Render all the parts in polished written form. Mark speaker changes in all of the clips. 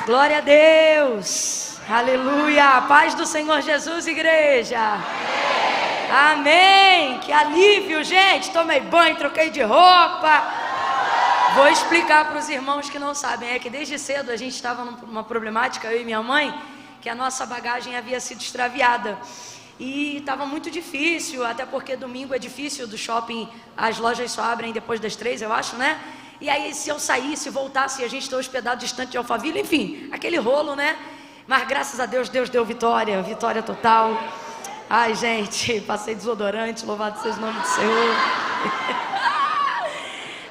Speaker 1: Glória a Deus. Aleluia. Paz do Senhor Jesus, igreja. Amém. Que alívio, gente. Tomei banho, troquei de roupa. Vou explicar para os irmãos que não sabem. É que desde cedo a gente estava numa problemática, eu e minha mãe, que a nossa bagagem havia sido extraviada. E estava muito difícil, até porque domingo é difícil do shopping, as lojas só abrem depois das 3, eu acho, né? E aí se eu saísse, voltasse, a gente está hospedado distante de Alphaville, enfim, aquele rolo, né? Mas graças a Deus, Deus deu vitória, vitória total. Ai, gente, passei desodorante, louvado seja o nome do Senhor.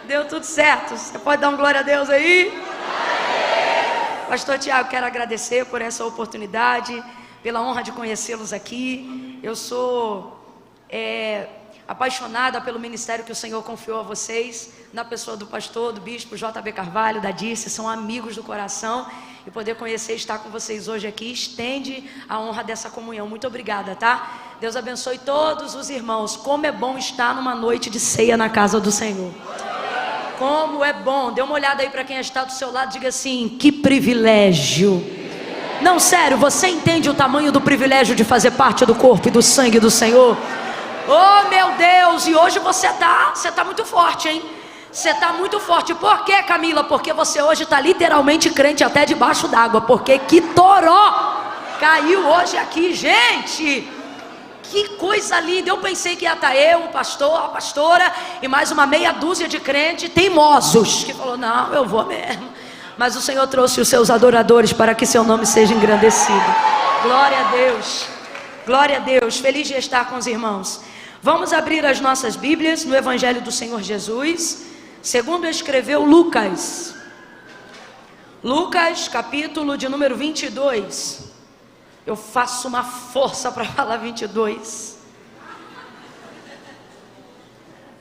Speaker 1: Deu tudo certo. Você pode dar um glória a Deus aí? Pastor Tiago, quero agradecer por essa oportunidade, pela honra de conhecê-los aqui. Eu sou apaixonada pelo ministério que o Senhor confiou a vocês, na pessoa do pastor, do bispo JB Carvalho, da Dirce, são amigos do coração, e poder conhecer e estar com vocês hoje aqui, estende a honra dessa comunhão. Muito obrigada, tá? Deus abençoe todos os irmãos. Como é bom estar numa noite de ceia na casa do Senhor. Como é bom. Dê uma olhada aí para quem está do seu lado, diga assim: que privilégio. Não, sério, você entende o tamanho do privilégio de fazer parte do corpo e do sangue do Senhor? Oh, meu Deus, e hoje você tá muito forte, hein? Você tá muito forte. Por quê, Camila? Porque você hoje está literalmente crente até debaixo d'água. Porque que toró caiu hoje aqui, gente. Que coisa linda. Eu pensei que ia estar eu, o pastor, a pastora e mais uma meia dúzia de crentes teimosos que falou: não, eu vou mesmo. Mas o Senhor trouxe os seus adoradores para que seu nome seja engrandecido. Glória a Deus. Glória a Deus. Feliz de estar com os irmãos. Vamos abrir as nossas Bíblias no Evangelho do Senhor Jesus, segundo escreveu Lucas. Lucas, capítulo de número 22. Eu faço uma força para falar 22.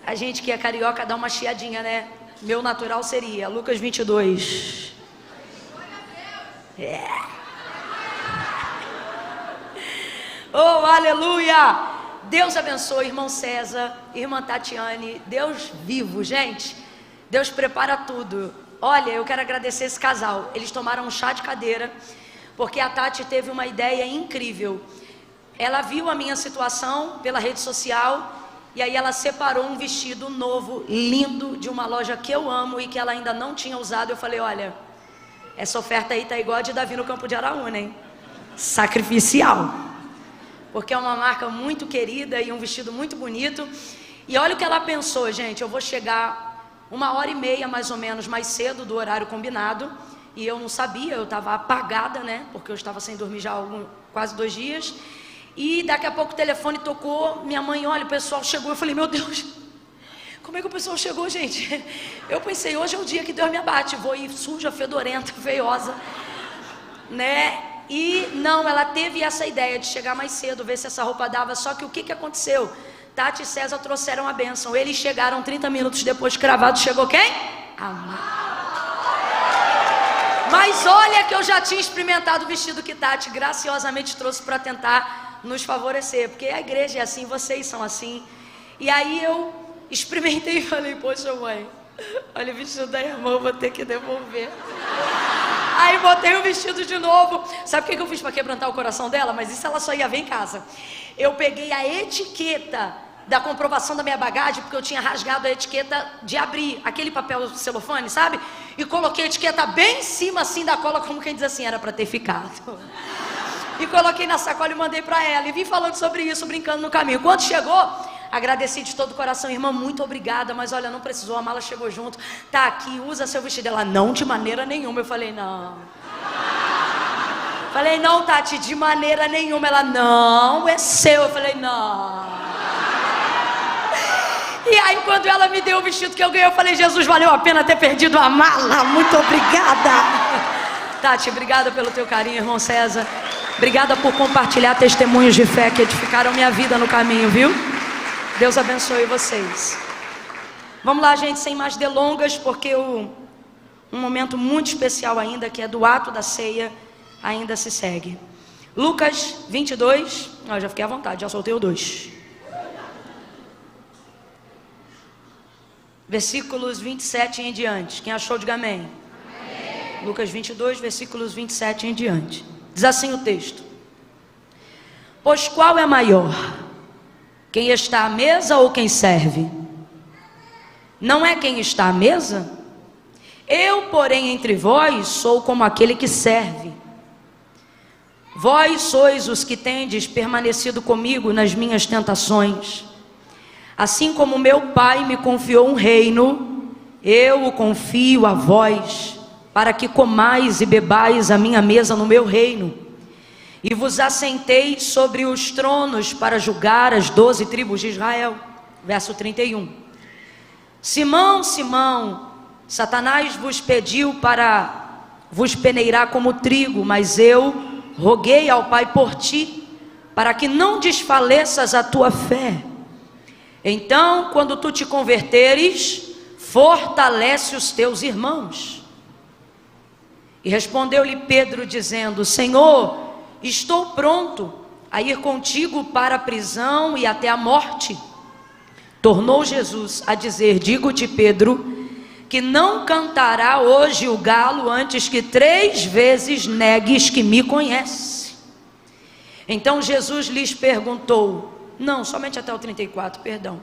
Speaker 1: A gente que é carioca dá uma chiadinha, né? Meu natural seria Lucas 22. Oh, aleluia! Deus abençoe, irmão César, irmã Tatiane. Deus vivo, gente. Deus prepara tudo. Olha, eu quero agradecer esse casal. Eles tomaram um chá de cadeira, porque a Tati teve uma ideia incrível. Ela viu a minha situação pela rede social, e aí ela separou um vestido novo, lindo, de uma loja que eu amo e que ela ainda não tinha usado. Eu falei: olha, essa oferta aí tá igual a de Davi no campo de Araúna, hein? Sacrificial. Porque é uma marca muito querida e um vestido muito bonito. E olha o que ela pensou, gente. Eu vou chegar 1h30 mais ou menos mais cedo do horário combinado. E eu não sabia, eu estava apagada, né? Porque eu estava sem dormir já há quase 2 dias. E daqui a pouco o telefone tocou. Minha mãe: olha, o pessoal chegou. Eu falei: meu Deus, como é que o pessoal chegou, gente? Eu pensei: hoje é o dia que Deus me abate. Vou ir suja, fedorenta, feiosa, né? E não, ela teve essa ideia de chegar mais cedo, ver se essa roupa dava. Só que o que aconteceu? Tati e César trouxeram a bênção. Eles chegaram 30 minutos depois, cravado. Chegou quem? Mas olha que eu já tinha experimentado o vestido que Tati graciosamente trouxe para tentar nos favorecer. Porque a igreja é assim, vocês são assim. E aí eu experimentei e falei: poxa, mãe, olha o vestido da irmã, vou ter que devolver. Aí botei o vestido de novo. Sabe o que eu fiz para quebrantar o coração dela? Mas isso ela só ia ver em casa. Eu peguei a etiqueta da comprovação da minha bagagem, porque eu tinha rasgado a etiqueta de abrir, aquele papel celofane, sabe? E coloquei a etiqueta bem em cima assim da cola, como quem diz assim: era para ter ficado. E coloquei na sacola e mandei para ela. E vim falando sobre isso, brincando no caminho. Quando chegou, agradeci de todo o coração: irmã, muito obrigada, mas olha, não precisou, a mala chegou junto, tá aqui, usa seu vestido. Ela: não, de maneira nenhuma. Eu falei: não. Falei: não, Tati, de maneira nenhuma. Ela: não, é seu. Eu falei: não. E aí quando ela me deu o vestido que eu ganhei, eu falei: Jesus, valeu a pena ter perdido a mala, muito obrigada. Tati, obrigada pelo teu carinho, irmão César. Obrigada por compartilhar testemunhos de fé que edificaram minha vida no caminho, viu? Deus abençoe vocês. Vamos lá, gente, sem mais delongas, porque um momento muito especial ainda, que é do ato da ceia, ainda se segue. Lucas 22, já fiquei à vontade, já soltei o 2. Versículos 27 em diante. Quem achou, diga amém. Lucas 22, versículos 27 em diante. Diz assim o texto: pois qual é maior, quem está à mesa ou quem serve? Não é quem está à mesa? Eu, porém, entre vós sou como aquele que serve. Vós sois os que tendes permanecido comigo nas minhas tentações. Assim como meu Pai me confiou um reino, eu o confio a vós, para que comais e bebais a minha mesa no meu reino, e vos assenteis sobre os tronos para julgar as 12 tribos de Israel. Verso 31. Simão, Simão, Satanás vos pediu para vos peneirar como trigo, mas eu roguei ao Pai por ti, para que não desfaleças a tua fé. Então, quando tu te converteres, fortalece os teus irmãos. E respondeu-lhe Pedro, dizendo: Senhor, estou pronto a ir contigo para a prisão e até a morte. Tornou Jesus a dizer: digo-te, Pedro, que não cantará hoje o galo antes que 3 vezes negues que me conhece. Então Jesus lhes perguntou, não, somente até o 34, perdão.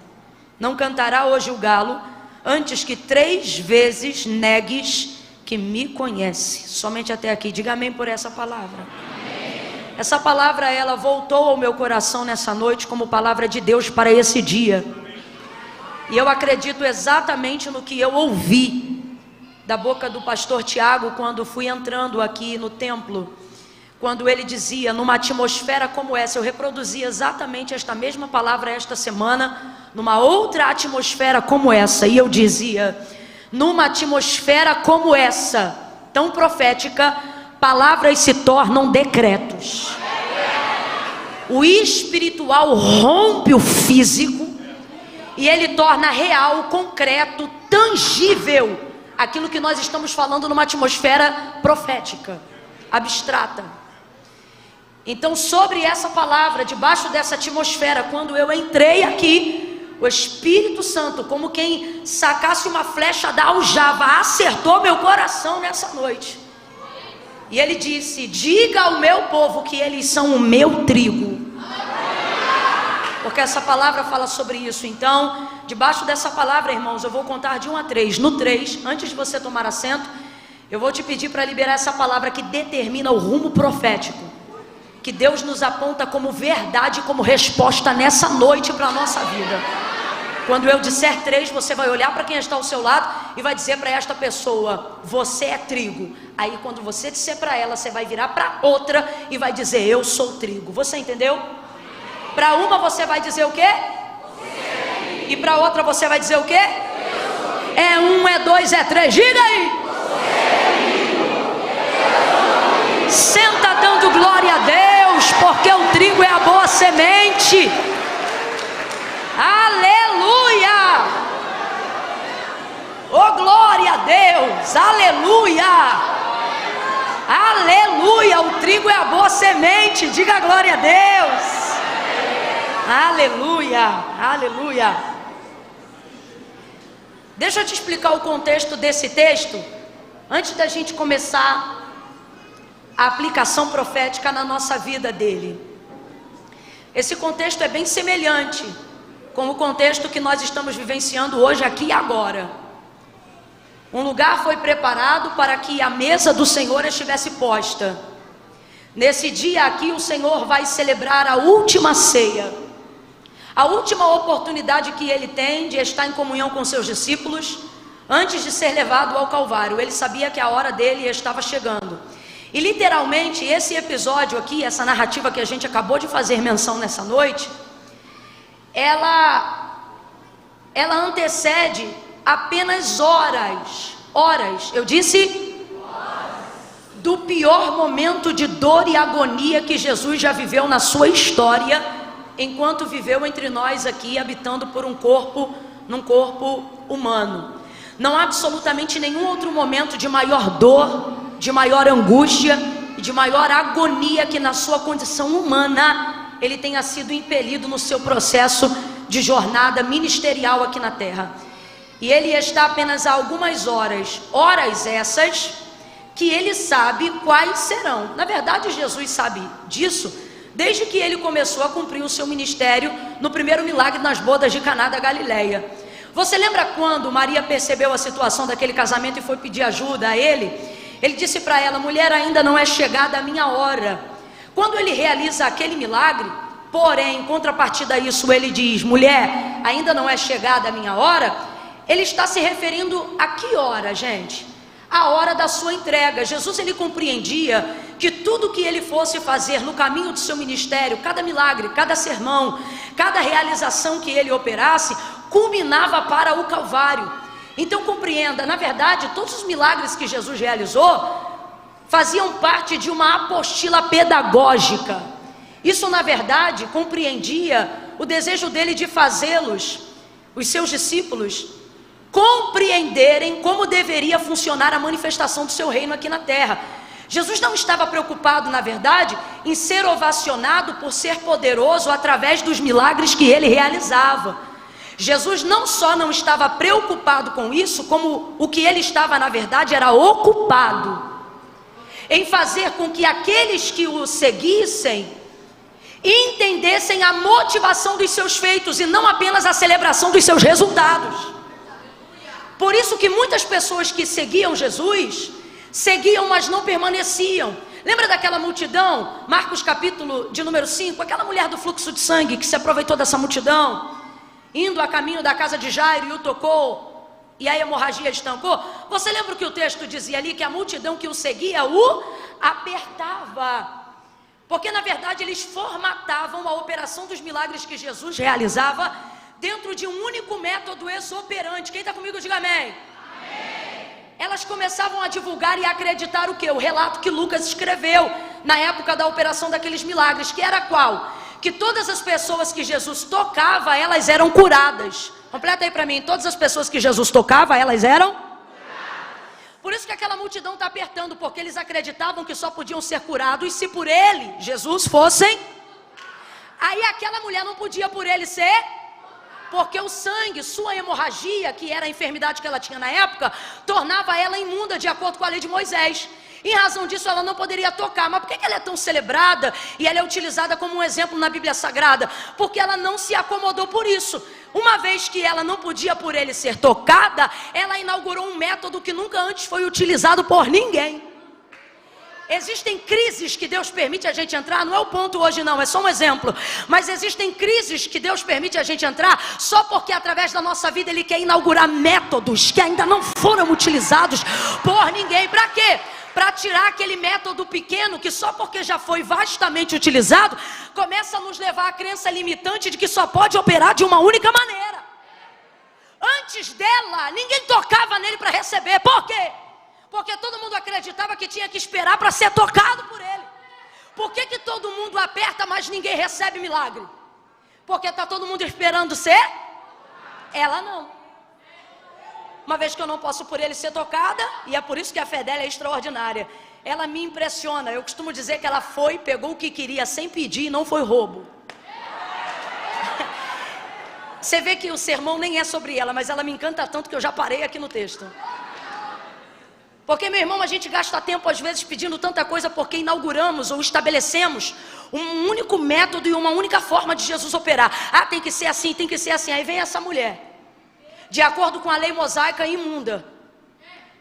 Speaker 1: Não cantará hoje o galo antes que 3 vezes negues que me conhece. Somente até aqui. Diga amém por essa palavra. Amém. Essa palavra, ela voltou ao meu coração nessa noite como palavra de Deus para esse dia. E eu acredito exatamente no que eu ouvi da boca do pastor Tiago quando fui entrando aqui no templo. Quando ele dizia, numa atmosfera como essa, eu reproduzi exatamente esta mesma palavra esta semana, numa outra atmosfera como essa, e eu dizia, numa atmosfera como essa, tão profética, palavras se tornam decretos. O espiritual rompe o físico, e ele torna real, concreto, tangível, aquilo que nós estamos falando numa atmosfera profética, abstrata. Então, sobre essa palavra, debaixo dessa atmosfera, quando eu entrei aqui, o Espírito Santo, como quem sacasse uma flecha da aljava, acertou meu coração nessa noite. E ele disse: diga ao meu povo que eles são o meu trigo. Porque essa palavra fala sobre isso. Então, debaixo dessa palavra, irmãos, eu vou contar de 1 a 3. No 3, antes de você tomar assento, eu vou te pedir para liberar essa palavra que determina o rumo profético, que Deus nos aponta como verdade, como resposta nessa noite para a nossa vida. Quando eu disser 3, você vai olhar para quem está ao seu lado e vai dizer para esta pessoa: você é trigo. Aí quando você disser para ela, você vai virar para outra e vai dizer: eu sou trigo. Você entendeu? Para uma você vai dizer o quê? E para outra você vai dizer o quê? É 1, é 2, é 3. Diga aí. Senta dando glória a Deus, porque o trigo é a boa semente. Aleluia! Oh, glória a Deus! Aleluia! Aleluia! O trigo é a boa semente. Diga glória a Deus! Aleluia! Aleluia! Deixa eu te explicar o contexto desse texto, antes da gente começar a aplicação profética na nossa vida dele. Esse contexto é bem semelhante com o contexto que nós estamos vivenciando hoje, aqui e agora. Um lugar foi preparado para que a mesa do Senhor estivesse posta. Nesse dia aqui o Senhor vai celebrar a última ceia, a última oportunidade que ele tem de estar em comunhão com seus discípulos, antes de ser levado ao Calvário. Ele sabia que a hora dele estava chegando. E literalmente esse episódio aqui, essa narrativa que a gente acabou de fazer menção nessa noite, ela antecede apenas horas, eu disse, do pior momento de dor e agonia que Jesus já viveu na sua história, enquanto viveu entre nós aqui, habitando por num corpo humano. Não há absolutamente nenhum outro momento de maior dor, de maior angústia e de maior agonia que na sua condição humana ele tenha sido impelido no seu processo de jornada ministerial aqui na terra. E ele está apenas a algumas horas essas que ele sabe quais serão. Na verdade, Jesus sabe disso desde que ele começou a cumprir o seu ministério no primeiro milagre nas bodas de Caná da Galileia. Você lembra quando Maria percebeu a situação daquele casamento e foi pedir ajuda a ele? Ele disse para ela: mulher, ainda não é chegada a minha hora. Quando ele realiza aquele milagre, porém, em contrapartida a isso, ele diz: mulher, ainda não é chegada a minha hora. Ele está se referindo a que hora, gente? A hora da sua entrega. Jesus, ele compreendia que tudo que ele fosse fazer no caminho do seu ministério, cada milagre, cada sermão, cada realização que ele operasse, culminava para o Calvário. Então compreenda, na verdade, todos os milagres que Jesus realizou faziam parte de uma apostila pedagógica. Isso, na verdade, compreendia o desejo dele de fazê-los, os seus discípulos, compreenderem como deveria funcionar a manifestação do seu reino aqui na terra. Jesus não estava preocupado, na verdade, em ser ovacionado por ser poderoso através dos milagres que ele realizava. Jesus não só não estava preocupado com isso, como o que ele estava, na verdade, era ocupado em fazer com que aqueles que o seguissem entendessem a motivação dos seus feitos e não apenas a celebração dos seus resultados. Por isso que muitas pessoas que seguiam Jesus, seguiam, mas não permaneciam. Lembra daquela multidão, Marcos capítulo de número 5, aquela mulher do fluxo de sangue que se aproveitou dessa multidão, indo a caminho da casa de Jairo e o tocou, e a hemorragia estancou? Você lembra o que o texto dizia ali? Que a multidão que o seguia o apertava, porque na verdade eles formatavam a operação dos milagres que Jesus realizava dentro de um único método exoperante. Quem está comigo, diga amém. Elas começavam a divulgar e a acreditar o que? O relato que Lucas escreveu na época da operação daqueles milagres, que era qual? Que todas as pessoas que Jesus tocava, elas eram curadas. Completa aí para mim: todas as pessoas que Jesus tocava, elas eram curadas. Por isso que aquela multidão está apertando, porque eles acreditavam que só podiam ser curados se por ele, Jesus, fossem. Aí aquela mulher não podia por ele ser, porque o sangue, sua hemorragia, que era a enfermidade que ela tinha na época, tornava ela imunda de acordo com a lei de Moisés. Em razão disso, ela não poderia tocar. Mas por que ela é tão celebrada e ela é utilizada como um exemplo na Bíblia Sagrada? Porque ela não se acomodou por isso. Uma vez que ela não podia por ele ser tocada, ela inaugurou um método que nunca antes foi utilizado por ninguém. Existem crises que Deus permite a gente entrar, não é o ponto hoje não, é só um exemplo. Mas existem crises que Deus permite a gente entrar só porque através da nossa vida Ele quer inaugurar métodos que ainda não foram utilizados por ninguém. Para quê? Para tirar aquele método pequeno que só porque já foi vastamente utilizado, começa a nos levar à crença limitante de que só pode operar de uma única maneira. Antes dela, ninguém tocava nele para receber. Por quê? Porque todo mundo acreditava que tinha que esperar para ser tocado por ele. Por que todo mundo aperta, mas ninguém recebe milagre? Porque está todo mundo esperando ser? Ela não. Uma vez que eu não posso por ele ser tocada, e é por isso que a fé dela é extraordinária, ela me impressiona. Eu costumo dizer que ela foi, pegou o que queria sem pedir e não foi roubo. Você vê que o sermão nem é sobre ela, mas ela me encanta tanto que eu já parei aqui no texto. Porque, meu irmão, a gente gasta tempo às vezes pedindo tanta coisa porque inauguramos ou estabelecemos um único método e uma única forma de Jesus operar. Ah, tem que ser assim, tem que ser assim. Aí vem essa mulher, de acordo com a lei mosaica, imunda.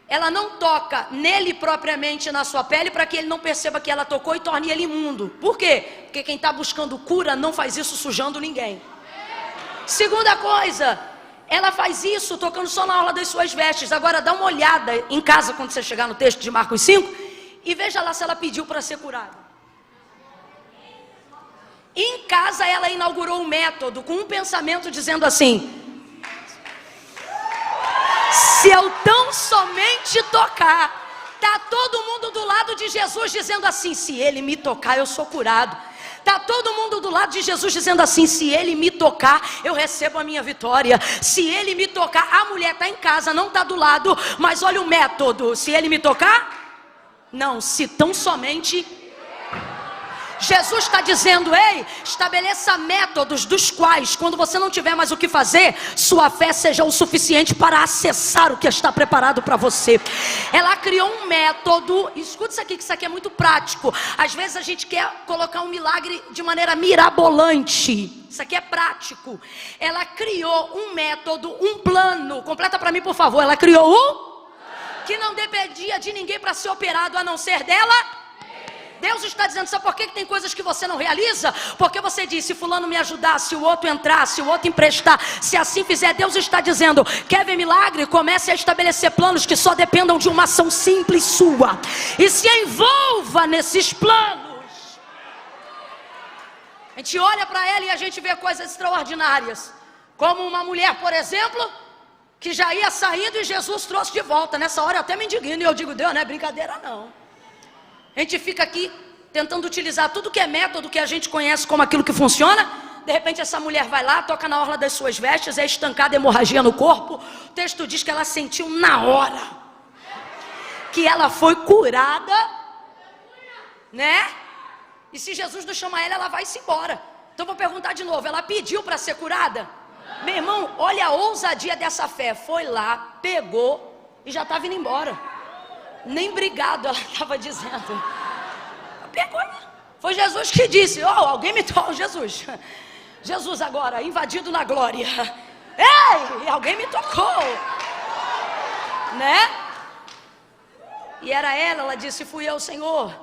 Speaker 1: Ela não toca nele propriamente na sua pele para que ele não perceba que ela tocou e torne ele imundo. Por quê? Porque quem está buscando cura não faz isso sujando ninguém. Segunda coisa, ela faz isso tocando só na orla das suas vestes. Agora dá uma olhada em casa quando você chegar no texto de Marcos 5 e veja lá se ela pediu para ser curada. Em casa ela inaugurou um método com um pensamento dizendo assim: se eu tão somente tocar, tá todo mundo do lado de Jesus dizendo assim: se ele me tocar eu sou curado. Está todo mundo do lado de Jesus dizendo assim: se ele me tocar, eu recebo a minha vitória. Se ele me tocar, a mulher está em casa, não está do lado, mas olha o método: se ele me tocar, não, se tão somente. Jesus está dizendo: ei, estabeleça métodos dos quais, quando você não tiver mais o que fazer, sua fé seja o suficiente para acessar o que está preparado para você. Ela criou um método. Escuta isso aqui, que isso aqui é muito prático. Às vezes a gente quer colocar um milagre de maneira mirabolante. Isso aqui é prático. Ela criou um método, um plano. Completa para mim, por favor. Ela criou que não dependia de ninguém para ser operado, a não ser dela. Deus está dizendo: sabe por que tem coisas que você não realiza? Porque você diz: se fulano me ajudar, se o outro entrar, se o outro emprestar, se assim fizer. Deus está dizendo: quer ver milagre? Comece a estabelecer planos que só dependam de uma ação simples sua, e se envolva nesses planos. A gente olha para ela e a gente vê coisas extraordinárias, como uma mulher, por exemplo, que já ia saindo e Jesus trouxe de volta. Nessa hora eu até me indigno e eu digo: Deus, não é brincadeira não. A gente fica aqui tentando utilizar tudo que é método, que a gente conhece como aquilo que funciona. De repente essa mulher vai lá, toca na orla das suas vestes, é estancada hemorragia no corpo. O texto diz que ela sentiu na hora que ela foi curada, né? E se Jesus não chama ela, ela vai-se embora. Então vou perguntar de novo: ela pediu para ser curada? Meu irmão, olha a ousadia dessa fé. Foi lá, pegou e já estava indo embora. Nem obrigado ela estava dizendo. Pegou. Foi Jesus que disse: alguém me tocou. Jesus agora invadido na glória. Ei, alguém me tocou, né? E era ela disse: fui eu, Senhor.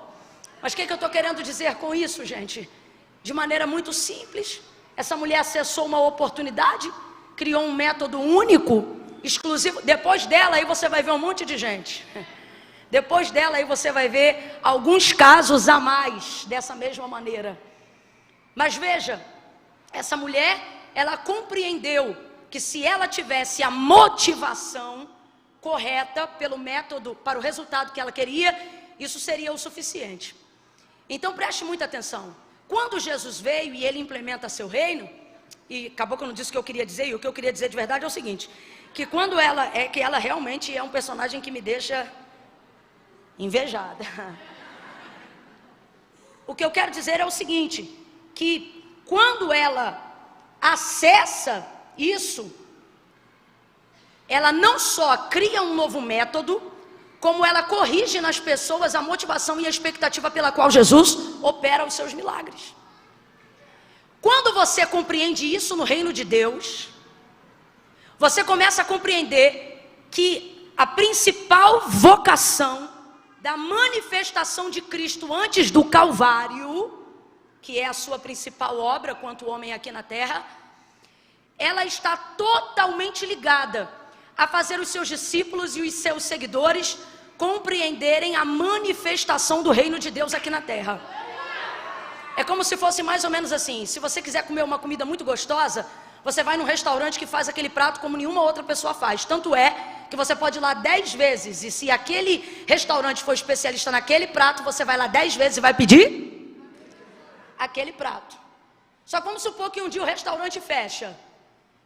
Speaker 1: Mas o que eu estou querendo dizer com isso, gente? De maneira muito simples, essa mulher acessou uma oportunidade, criou um método único, exclusivo. Depois dela aí você vai ver um monte de gente. Depois dela aí você vai ver alguns casos a mais dessa mesma maneira. Mas veja, essa mulher, ela compreendeu que se ela tivesse a motivação correta pelo método, para o resultado que ela queria, isso seria o suficiente. Então preste muita atenção. Quando Jesus veio e ele implementa seu reino, e acabou que eu não disse o que eu queria dizer, e o que eu queria dizer de verdade é o seguinte: que quando ela realmente é um personagem que me deixa invejada. O que eu quero dizer é o seguinte: que quando ela acessa isso, ela não só cria um novo método, como ela corrige nas pessoas a motivação e a expectativa pela qual Jesus opera os seus milagres. Quando você compreende isso no reino de Deus, você começa a compreender que a principal vocação da manifestação de Cristo antes do Calvário, que é a sua principal obra quanto homem aqui na terra, ela está totalmente ligada a fazer os seus discípulos e os seus seguidores compreenderem a manifestação do reino de Deus aqui na terra. É como se fosse mais ou menos assim: se você quiser comer uma comida muito gostosa, você vai num restaurante que faz aquele prato como nenhuma outra pessoa faz. Tanto é que você pode ir lá 10 vezes, e se aquele restaurante for especialista naquele prato, você vai lá 10 vezes e vai pedir aquele prato. Só vamos supor que um dia o restaurante fecha.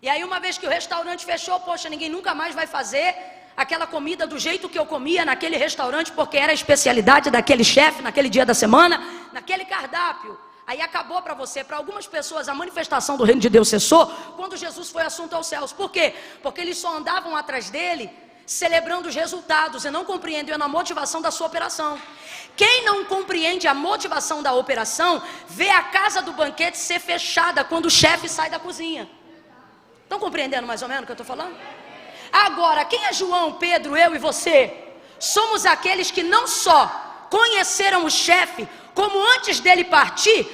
Speaker 1: E aí uma vez que o restaurante fechou, poxa, ninguém nunca mais vai fazer aquela comida do jeito que eu comia naquele restaurante, porque era a especialidade daquele chefe, naquele dia da semana, naquele cardápio. Aí acabou para você. Para algumas pessoas a manifestação do reino de Deus cessou quando Jesus foi assunto aos céus. Por quê? Porque eles só andavam atrás dele celebrando os resultados e não compreendendo a motivação da sua operação. Quem não compreende a motivação da operação vê a casa do banquete ser fechada quando o chefe sai da cozinha. Estão compreendendo mais ou menos o que eu estou falando? Agora, quem é João, Pedro, eu e você? Somos aqueles que não só conheceram o chefe, como antes dele partir,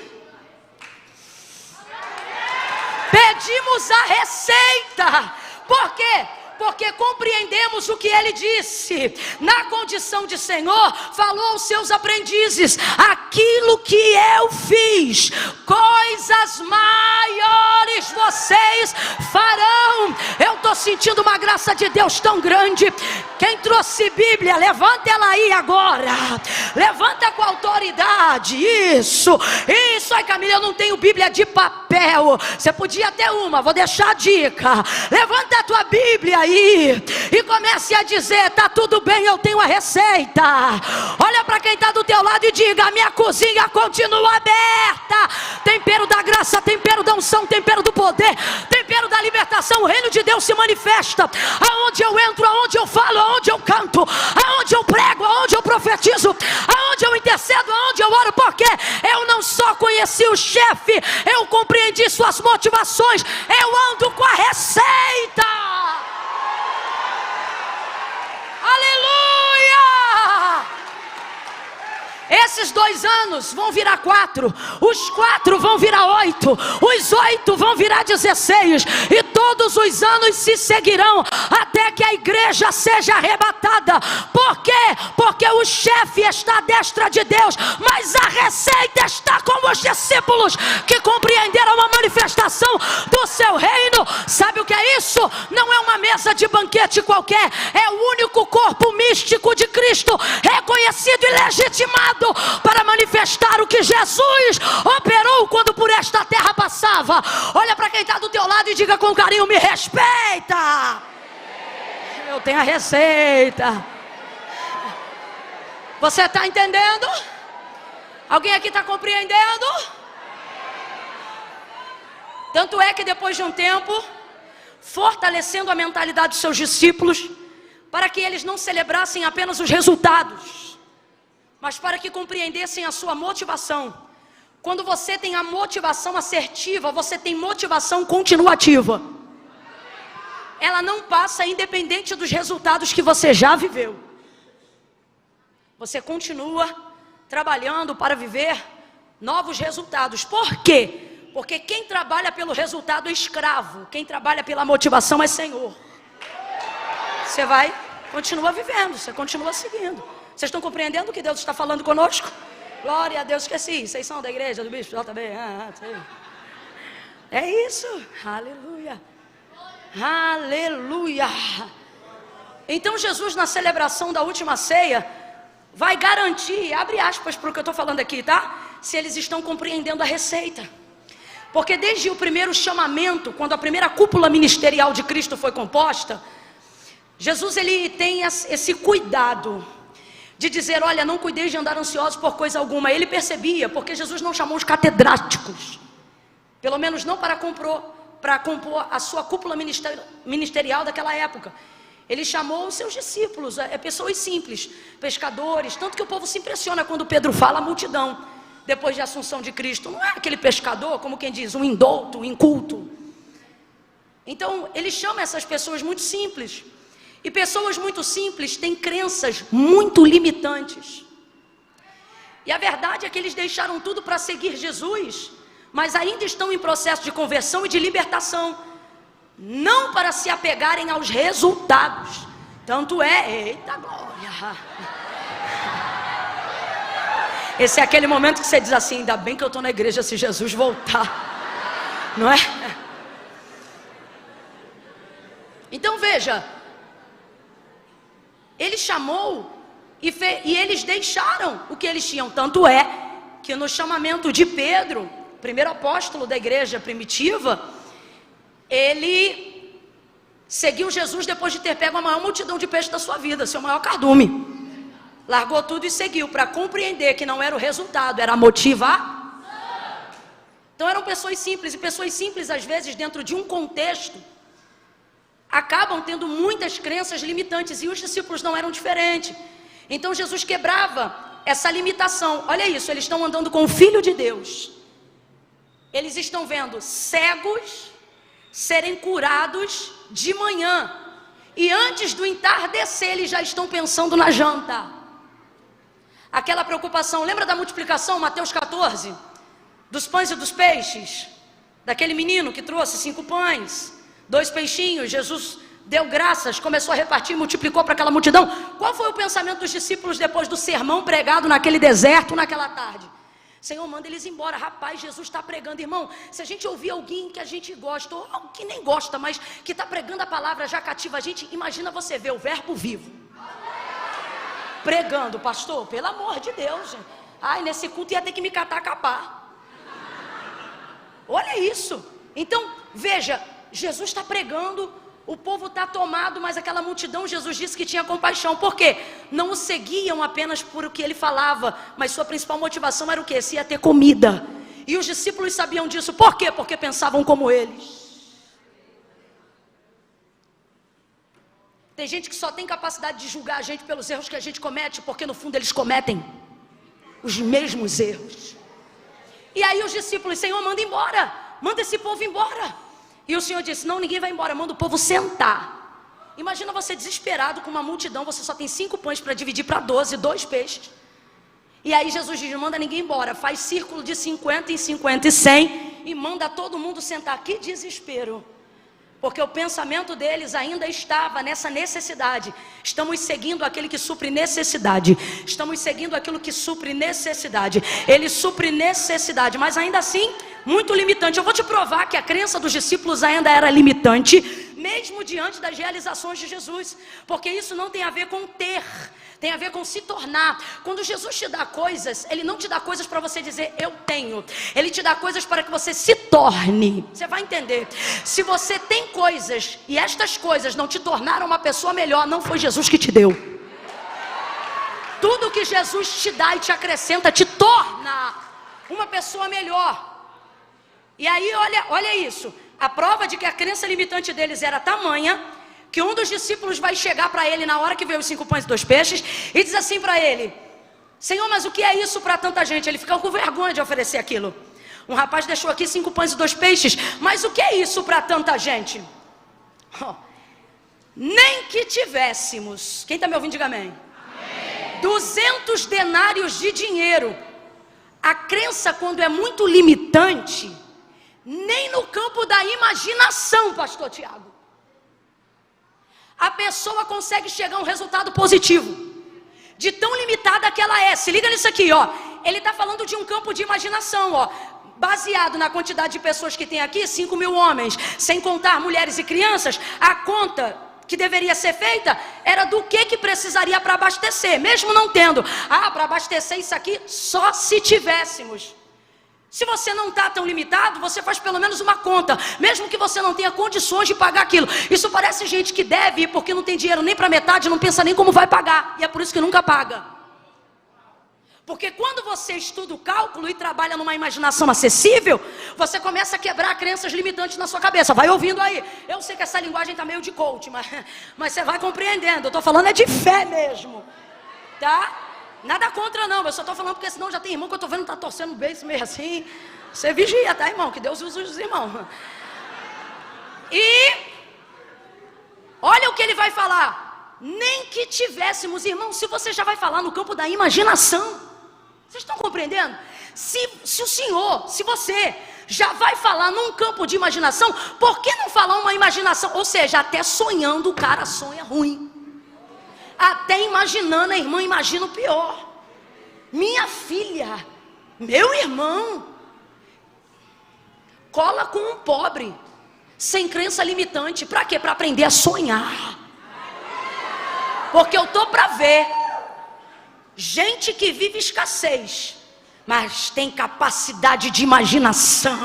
Speaker 1: pedimos a receita. Por quê? Porque compreendemos o que ele disse. Na condição de Senhor, falou aos seus aprendizes: aquilo que eu fiz, coisas maiores vocês farão. Eu estou sentindo uma graça de Deus tão grande. Quem trouxe Bíblia, levanta ela aí agora. Levanta com autoridade. verdade. Isso. Ai, Camila, eu não tenho Bíblia de papel. Você podia ter uma, vou deixar a dica. Levanta a tua Bíblia aí e comece a dizer: tá tudo bem, eu tenho a receita. Olha para quem está do teu lado e diga: a minha cozinha continua aberta. Tempero da graça, tempero da unção, tempero do poder, tempero da libertação. O reino de Deus se manifesta aonde eu entro, aonde eu falo, aonde eu canto, aonde eu prego, aonde eu profetizo, aonde eu intercedo, aonde eu oro. Porque eu não só conheci o chefe, eu compreendi suas motivações. Eu ando com a receita. Aleluia! Esses 2 anos vão virar 4, os 4 vão virar 8, os 8 vão virar 16, e todos os anos se seguirão até que a igreja seja arrebatada. Por quê? Porque o chefe está à destra de Deus, mas a receita está com os discípulos que compreenderam a manifestação do seu reino. Sabe o que é isso? Não é uma mesa de banquete qualquer, é o único corpo místico de Cristo, reconhecido e legitimado para manifestar o que Jesus operou quando por esta terra passava. Olha para quem está do teu lado e diga com carinho: me respeita. Eu tenho a receita. Você está entendendo? Alguém aqui está compreendendo? Tanto é que depois de um tempo, fortalecendo a mentalidade dos seus discípulos, para que eles não celebrassem apenas os resultados, mas para que compreendessem a sua motivação. Quando você tem a motivação assertiva, você tem motivação continuativa. Ela não passa independente dos resultados que você já viveu. Você continua trabalhando para viver novos resultados. Por quê? Porque quem trabalha pelo resultado é escravo, quem trabalha pela motivação é senhor. Você vai, continua vivendo, você continua seguindo. Vocês estão compreendendo o que Deus está falando conosco? Glória a Deus, esqueci. Vocês são da igreja do Bispo JB? É isso. Aleluia. Aleluia. Então Jesus, na celebração da última ceia, vai garantir, abre aspas para o que eu estou falando aqui, tá? Se eles estão compreendendo a receita. Porque desde o primeiro chamamento, quando a primeira cúpula ministerial de Cristo foi composta, Jesus ele tem esse cuidado de dizer: olha, não cuideis de andar ansiosos por coisa alguma. Ele percebia, porque Jesus não chamou os catedráticos, pelo menos não para compor a sua cúpula ministerial daquela época. Ele chamou os seus discípulos, pessoas simples, pescadores. Tanto que o povo se impressiona quando Pedro fala a multidão, depois de Assunção de Cristo. Não é aquele pescador, como quem diz, um indouto, um inculto. Então ele chama essas pessoas muito simples. E pessoas muito simples têm crenças muito limitantes. E a verdade é que eles deixaram tudo para seguir Jesus, mas ainda estão em processo de conversão e de libertação, não para se apegarem aos resultados. Tanto é, eita glória. Esse é aquele momento que você diz assim: ainda bem que eu estou na igreja se Jesus voltar. Não é? Então veja, ele chamou e eles deixaram o que eles tinham. Tanto é que no chamamento de Pedro, primeiro apóstolo da igreja primitiva, ele seguiu Jesus depois de ter pego a maior multidão de peixes da sua vida, seu maior cardume. Largou tudo e seguiu, para compreender que não era o resultado, era a motivação. Então eram pessoas simples, e pessoas simples às vezes dentro de um contexto acabam tendo muitas crenças limitantes, e os discípulos não eram diferentes. Então Jesus quebrava essa limitação. Olha isso, eles estão andando com o Filho de Deus. Eles estão vendo cegos serem curados de manhã, e antes do entardecer eles já estão pensando na janta. Aquela preocupação, lembra da multiplicação, Mateus 14? Dos pães e dos peixes? Daquele menino que trouxe 5 pães, 2 peixinhos, Jesus deu graças, começou a repartir, multiplicou para aquela multidão. Qual foi o pensamento dos discípulos depois do sermão pregado naquele deserto, naquela tarde? Senhor, manda eles embora. Rapaz, Jesus está pregando, irmão. Se a gente ouvir alguém que a gente gosta, ou alguém que nem gosta, mas que está pregando a palavra, já cativa a gente. Imagina você ver o verbo vivo pregando, pastor, pelo amor de Deus, gente. Ai, nesse culto ia ter que me catar a capar. Olha isso. Então, veja, Jesus está pregando, o povo está tomado, mas aquela multidão, Jesus disse que tinha compaixão. Por quê? Não o seguiam apenas por o que ele falava, mas sua principal motivação era o quê? Se ia ter comida. E os discípulos sabiam disso. Por quê? Porque pensavam como eles. Tem gente que só tem capacidade de julgar a gente pelos erros que a gente comete, porque no fundo eles cometem os mesmos erros. E aí os discípulos, Senhor, manda embora, manda esse povo embora. E o Senhor disse, não, ninguém vai embora, manda o povo sentar. Imagina você desesperado com uma multidão, você só tem 5 pães para dividir para 12, 2 peixes. E aí Jesus diz, manda ninguém embora, faz círculo de 50 em 50 e 100 e manda todo mundo sentar. Que desespero. Porque o pensamento deles ainda estava nessa necessidade. Estamos seguindo aquele que supre necessidade. Estamos seguindo aquilo que supre necessidade. Ele supre necessidade, mas ainda assim, muito limitante. Eu vou te provar que a crença dos discípulos ainda era limitante, mesmo diante das realizações de Jesus. Porque isso não tem a ver com ter, tem a ver com se tornar. Quando Jesus te dá coisas, Ele não te dá coisas para você dizer, eu tenho. Ele te dá coisas para que você se torne. Você vai entender. Se você tem coisas, e estas coisas não te tornaram uma pessoa melhor, não foi Jesus que te deu. Tudo que Jesus te dá e te acrescenta, te torna uma pessoa melhor. E aí, olha isso. A prova de que a crença limitante deles era tamanha, que um dos discípulos vai chegar para ele na hora que veio os 5 pães e 2 peixes e diz assim para ele, Senhor, mas o que é isso para tanta gente? Ele fica com vergonha de oferecer aquilo. Um rapaz deixou aqui 5 pães e 2 peixes, mas o que é isso para tanta gente? Oh, nem que tivéssemos, quem está me ouvindo diga amém, 200 denários de dinheiro. A crença, quando é muito limitante, nem no campo da imaginação, pastor Tiago, a pessoa consegue chegar a um resultado positivo, de tão limitada que ela é. Se liga nisso aqui, ó. Ele está falando de um campo de imaginação, ó. Baseado na quantidade de pessoas que tem aqui, 5.000 homens, sem contar mulheres e crianças, a conta que deveria ser feita era do que precisaria para abastecer, mesmo não tendo. Para abastecer isso aqui, só se tivéssemos. Se você não está tão limitado, você faz pelo menos uma conta, mesmo que você não tenha condições de pagar aquilo. Isso parece gente que deve, porque não tem dinheiro nem para metade, não pensa nem como vai pagar, e é por isso que nunca paga. Porque quando você estuda o cálculo e trabalha numa imaginação acessível, você começa a quebrar crenças limitantes na sua cabeça. Vai ouvindo aí. Eu sei que essa linguagem está meio de coach, mas você vai compreendendo. Eu estou falando é de fé mesmo, tá? Nada contra não, eu só estou falando porque senão já tem irmão que eu estou vendo que está torcendo bem, isso meio assim. Você vigia, tá, irmão? Que Deus use os irmãos. E olha o que ele vai falar. Nem que tivéssemos, irmão, se você já vai falar no campo da imaginação. Vocês estão compreendendo? Se o Senhor, se você já vai falar num campo de imaginação, por que não falar uma imaginação? Ou seja, até sonhando o cara sonha ruim. Até imaginando, a irmã imagina o pior. Minha filha, meu irmão, cola com um pobre, sem crença limitante. Para quê? Para aprender a sonhar. Porque eu estou para ver gente que vive escassez, mas tem capacidade de imaginação.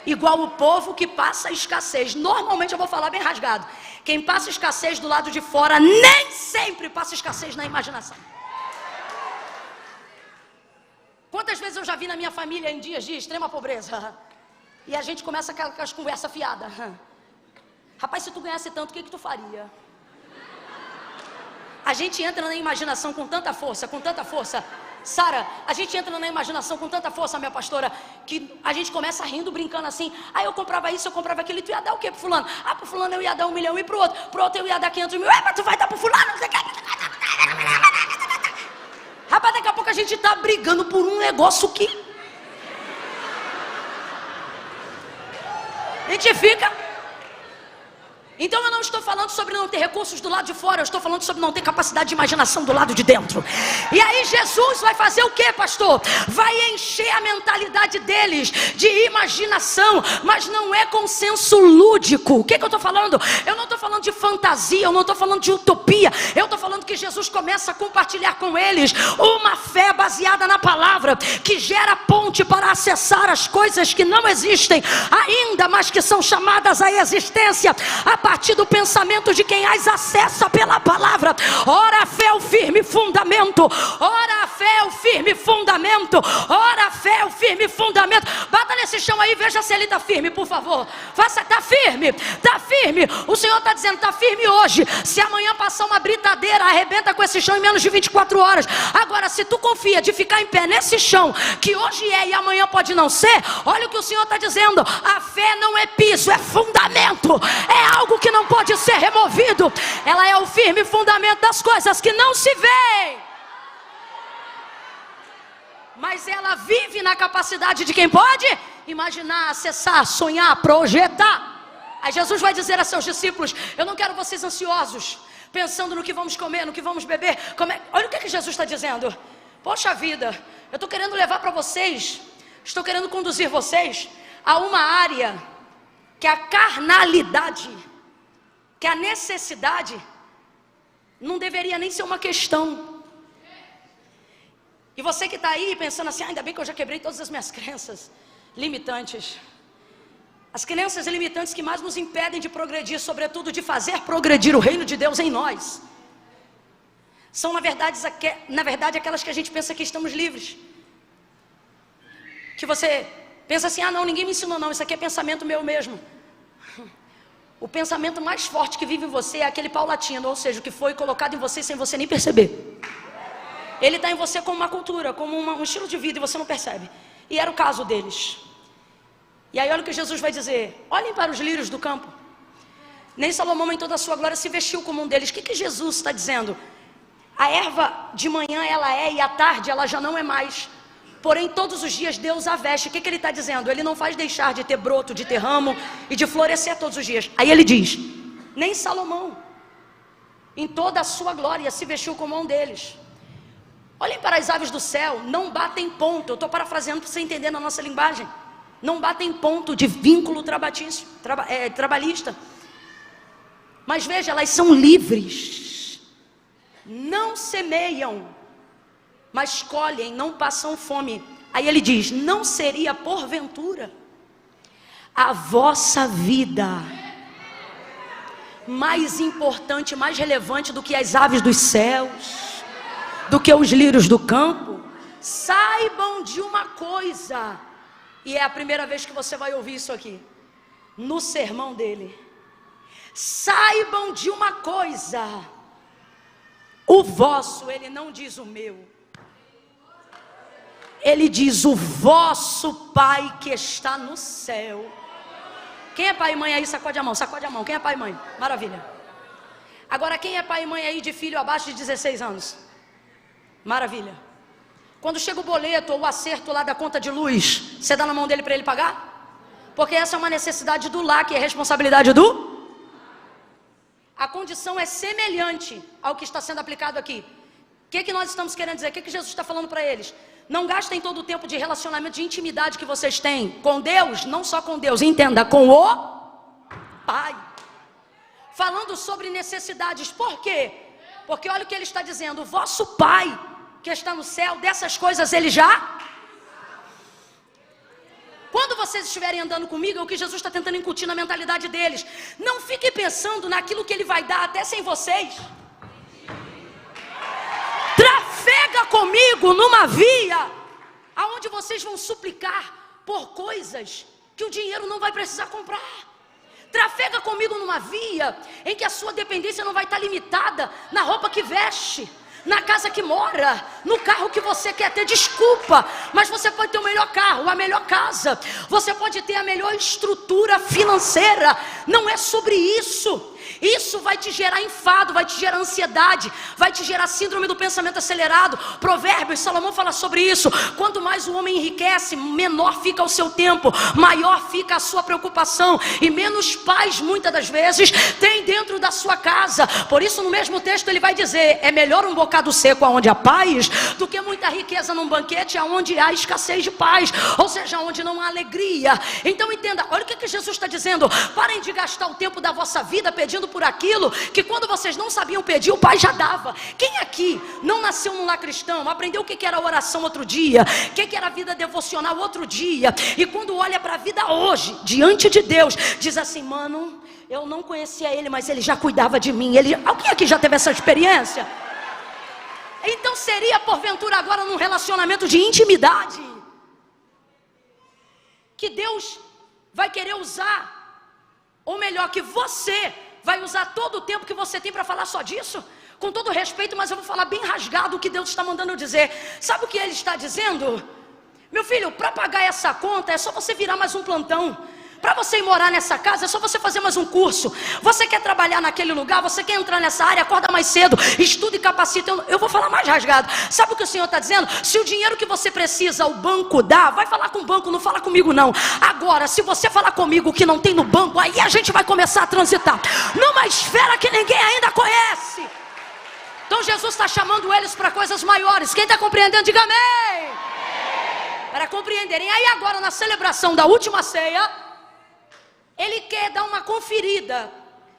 Speaker 1: Igual o povo que passa a escassez. Normalmente eu vou falar bem rasgado. Quem passa escassez do lado de fora nem sempre passa escassez na imaginação. Quantas vezes eu já vi na minha família em dias de extrema pobreza e a gente começa com as conversas fiadas. Rapaz, se tu ganhasse tanto, o que tu faria? A gente entra na imaginação com tanta força, Sara, a gente entra na imaginação com tanta força, minha pastora, que a gente começa rindo, brincando assim. Eu comprava isso, eu comprava aquilo, e tu ia dar o quê pro fulano? Pro fulano eu ia dar 1 milhão, e pro outro eu ia dar 500 mil. Mas tu vai dar pro fulano, não sei o que. Rapaz, daqui a pouco a gente tá brigando por um negócio que a gente fica. Então eu não estou falando sobre não ter recursos do lado de fora, eu estou falando sobre não ter capacidade de imaginação do lado de dentro. E aí Jesus vai fazer o que, pastor? Vai encher a mentalidade deles de imaginação, mas não é com senso lúdico. O que eu estou falando? Eu não estou falando de fantasia, eu não estou falando de utopia, eu estou falando que Jesus começa a compartilhar com eles uma fé baseada na palavra, que gera ponte para acessar as coisas que não existem ainda, mas que são chamadas à existência a partir do pensamento de quem as acessa pela palavra. Ora a fé é o firme fundamento, ora a fé é o firme fundamento, ora a fé é o firme fundamento. Bata nesse chão aí, veja se ele está firme, por favor. Faça, está firme, está firme. O Senhor está dizendo, está firme hoje. Se amanhã passar uma britadeira, arrebenta com esse chão em menos de 24 horas. Agora, se tu confia de ficar em pé nesse chão, que hoje é e amanhã pode não ser, olha o que o Senhor está dizendo. A fé não é piso, é fundamento, é algo que não pode ser removido. Ela é o firme fundamento das coisas que não se veem, mas ela vive na capacidade de quem pode imaginar, acessar, sonhar, projetar. Aí Jesus vai dizer a seus discípulos: eu não quero vocês ansiosos, pensando no que vamos comer, no que vamos beber. Olha o que Jesus está dizendo. Poxa vida, eu estou querendo levar para vocês, estou querendo conduzir vocês a uma área que a carnalidade, que a necessidade não deveria nem ser uma questão. E você que está aí pensando assim, ainda bem que eu já quebrei todas as minhas crenças limitantes. As crenças limitantes que mais nos impedem de progredir, sobretudo de fazer progredir o reino de Deus em nós, são na verdade aquelas que a gente pensa que estamos livres. Que você pensa assim, ah não, ninguém me ensinou não, isso aqui é pensamento meu mesmo. O pensamento mais forte que vive em você é aquele paulatino, ou seja, o que foi colocado em você sem você nem perceber. Ele está em você como uma cultura, como um estilo de vida, e você não percebe. E era o caso deles. E aí olha o que Jesus vai dizer: olhem para os lírios do campo. Nem Salomão em toda a sua glória se vestiu como um deles. O que Jesus está dizendo? A erva de manhã ela é, e à tarde ela já não é mais. Porém todos os dias Deus a veste. O que ele está dizendo? Ele não faz deixar de ter broto, de ter ramo e de florescer todos os dias. Aí ele diz: nem Salomão em toda a sua glória se vestiu como um deles. Olhem para as aves do céu, não batem ponto. Eu estou parafraseando para você entender na nossa linguagem. Não batem ponto de vínculo trabalhista. Mas veja, elas são livres. Não semeiam, mas colhem, não passam fome. Aí ele diz: não seria porventura a vossa vida mais importante, mais relevante do que as aves dos céus, do que os lírios do campo? Saibam de uma coisa, e é a primeira vez que você vai ouvir isso aqui no sermão dele. Saibam de uma coisa: o vosso, ele não diz o meu, ele diz o vosso Pai que está no céu. Quem é pai e mãe aí? Sacode a mão, sacode a mão. Quem é pai e mãe? Maravilha. Agora quem é pai e mãe aí de filho abaixo de 16 anos? Maravilha. Quando chega o boleto ou o acerto lá da conta de luz, você dá na mão dele para ele pagar? Porque essa é uma necessidade do lar, que é responsabilidade do... A condição é semelhante ao que está sendo aplicado aqui. O que nós estamos querendo dizer? O que Jesus está falando para eles? Não gastem todo o tempo de relacionamento, de intimidade que vocês têm com Deus, não só com Deus, entenda, com o Pai. Falando sobre necessidades. Por quê? Porque olha o que ele está dizendo: o vosso Pai que está no céu, dessas coisas ele já... Quando vocês estiverem andando comigo, é o que Jesus está tentando incutir na mentalidade deles. Não fiquem pensando naquilo que ele vai dar até sem vocês. Trafega comigo numa via aonde vocês vão suplicar por coisas que o dinheiro não vai precisar comprar. Trafega comigo numa via em que a sua dependência não vai estar limitada na roupa que veste, na casa que mora, no carro que você quer ter. Desculpa, mas você pode ter o melhor carro, a melhor casa, você pode ter a melhor estrutura financeira. Não é sobre isso. Isso vai te gerar enfado, vai te gerar ansiedade, vai te gerar síndrome do pensamento acelerado. Provérbios, Salomão fala sobre isso. Quanto mais o homem enriquece, menor fica o seu tempo, maior fica a sua preocupação, e menos paz muitas das vezes tem dentro da sua casa. Por isso no mesmo texto ele vai dizer: é melhor um bocado seco onde há paz do que muita riqueza num banquete onde há escassez de paz, ou seja, onde não há alegria. Então entenda, olha o que Jesus está dizendo: parem de gastar o tempo da vossa vida pedindo por aquilo que quando vocês não sabiam pedir, o Pai já dava. Quem aqui não nasceu num lar cristão, aprendeu o que era oração outro dia, o que era a vida devocional outro dia, e quando olha para a vida hoje, diante de Deus, diz assim: mano, eu não conhecia ele, mas ele já cuidava de mim. Alguém aqui já teve essa experiência? Então seria porventura agora num relacionamento de intimidade que Deus vai querer usar, ou melhor, que você vai usar todo o tempo que você tem para falar só disso? Com todo respeito, mas eu vou falar bem rasgado o que Deus está mandando eu dizer. Sabe o que Ele está dizendo? Meu filho, para pagar essa conta é só você virar mais um plantão. Para você ir morar nessa casa é só você fazer mais um curso. Você quer trabalhar naquele lugar, você quer entrar nessa área, acorda mais cedo, estuda e capacita. Eu vou falar mais rasgado. Sabe o que o Senhor está dizendo? Se o dinheiro que você precisa o banco dá, vai falar com o banco, não fala comigo não. Agora, se você falar comigo o que não tem no banco, aí a gente vai começar a transitar numa esfera que ninguém ainda conhece. Então Jesus está chamando eles para coisas maiores. Quem está compreendendo, diga amém. Para compreenderem. Aí agora na celebração da última ceia, Ele quer dar uma conferida.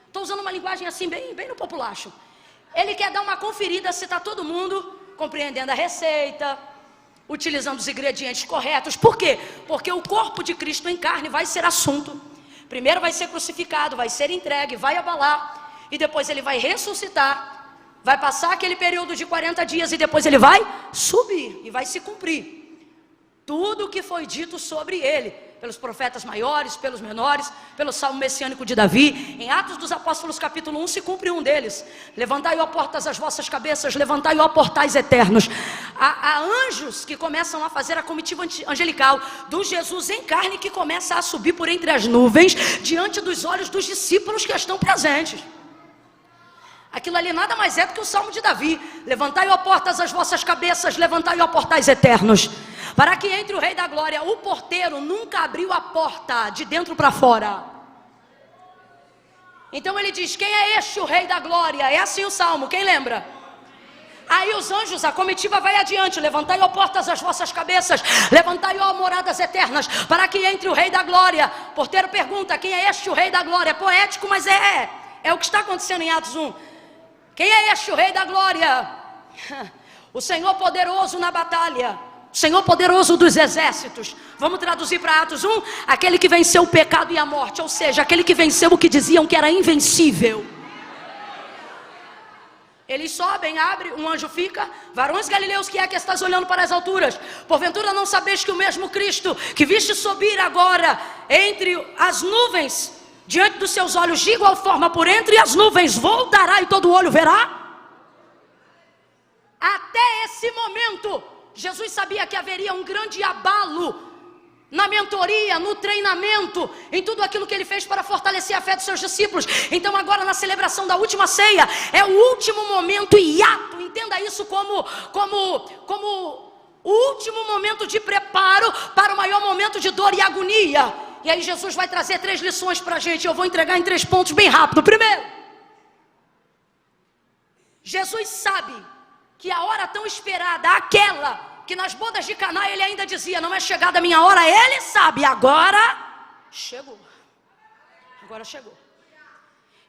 Speaker 1: Estou usando uma linguagem assim bem no populacho. Ele quer dar uma conferida se está todo mundo compreendendo a receita, utilizando os ingredientes corretos. Por quê? Porque o corpo de Cristo em carne vai ser assunto. Primeiro vai ser crucificado, vai ser entregue, vai abalar, e depois ele vai ressuscitar. Vai passar aquele período de 40 dias e depois ele vai subir e vai se cumprir tudo o que foi dito sobre ele, pelos profetas maiores, pelos menores, pelo salmo messiânico de Davi. Em Atos dos Apóstolos capítulo 1 se cumpre um deles: levantai, ó portas, as vossas cabeças, levantai, ó portais eternos. Há anjos que começam a fazer a comitiva angelical do Jesus em carne, que começa a subir por entre as nuvens, diante dos olhos dos discípulos que estão presentes. Aquilo ali nada mais é do que o salmo de Davi: levantai, ó portas, as vossas cabeças, levantai, ó portais eternos, para que entre o Rei da Glória. O porteiro nunca abriu a porta de dentro para fora. Então ele diz: quem é este o Rei da Glória? É assim o salmo, quem lembra? Aí os anjos, a comitiva vai adiante: levantai, ó portas, as vossas cabeças, levantai, ó moradas eternas, para que entre o Rei da Glória. O porteiro pergunta: quem é este o Rei da Glória? É poético, mas é o que está acontecendo em Atos 1. Quem é este o Rei da Glória? O Senhor poderoso na batalha, o Senhor poderoso dos exércitos. Vamos traduzir para Atos 1: aquele que venceu o pecado e a morte, ou seja, aquele que venceu o que diziam que era invencível. Eles sobem, abre, um anjo fica: varões galileus, que é que estás olhando para as alturas? Porventura não sabeis que o mesmo Cristo que viste subir agora entre as nuvens, diante dos seus olhos, de igual forma por entre as nuvens voltará, e todo olho verá? Até esse momento Jesus sabia que haveria um grande abalo na mentoria, no treinamento, em tudo aquilo que ele fez para fortalecer a fé dos seus discípulos. Então agora na celebração da última ceia, é o último momento hiato. Entenda isso como o último momento de preparo para o maior momento de dor e agonia. E aí Jesus vai trazer 3 lições para a gente. Eu vou entregar em 3 pontos bem rápido. Primeiro, Jesus sabe que a hora tão esperada, aquela que nas bodas de Caná ele ainda dizia: não é chegada a minha hora. Ele sabe, agora chegou. Agora chegou.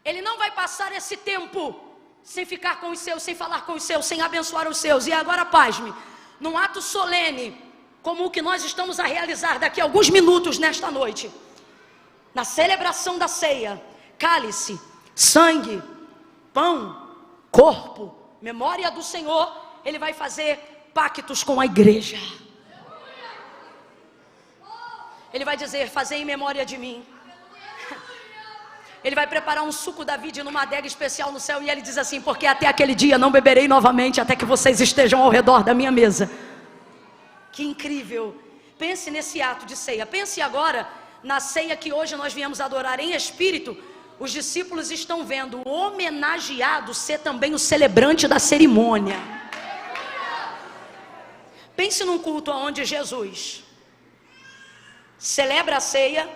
Speaker 1: Ele não vai passar esse tempo sem ficar com os seus, sem falar com os seus, sem abençoar os seus. E agora, pasme, num ato solene como o que nós estamos a realizar daqui a alguns minutos nesta noite, na celebração da ceia, cálice, sangue, pão, corpo, memória do Senhor, ele vai fazer pactos com a igreja. Ele vai dizer: fazei em memória de mim. Ele vai preparar um suco da vida numa adega especial no céu, e ele diz assim: porque até aquele dia não beberei novamente, até que vocês estejam ao redor da minha mesa. Que incrível! Pense nesse ato de ceia. Pense agora na ceia que hoje nós viemos adorar em espírito, os discípulos estão vendo o homenageado ser também o celebrante da cerimônia. Pense num culto onde Jesus celebra a ceia,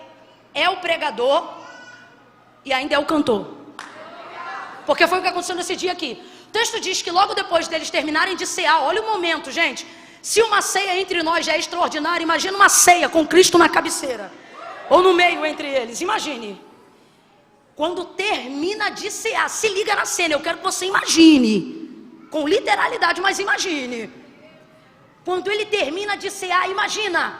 Speaker 1: é o pregador e ainda é o cantor. Porque foi o que aconteceu nesse dia aqui. O texto diz que logo depois deles terminarem de cear, olha o momento, gente. Se uma ceia entre nós já é extraordinária, imagina uma ceia com Cristo na cabeceira, ou no meio entre eles, imagine. Quando termina de cear, se liga na cena, eu quero que você imagine, com literalidade, mas imagine. Quando ele termina de cear, imagina,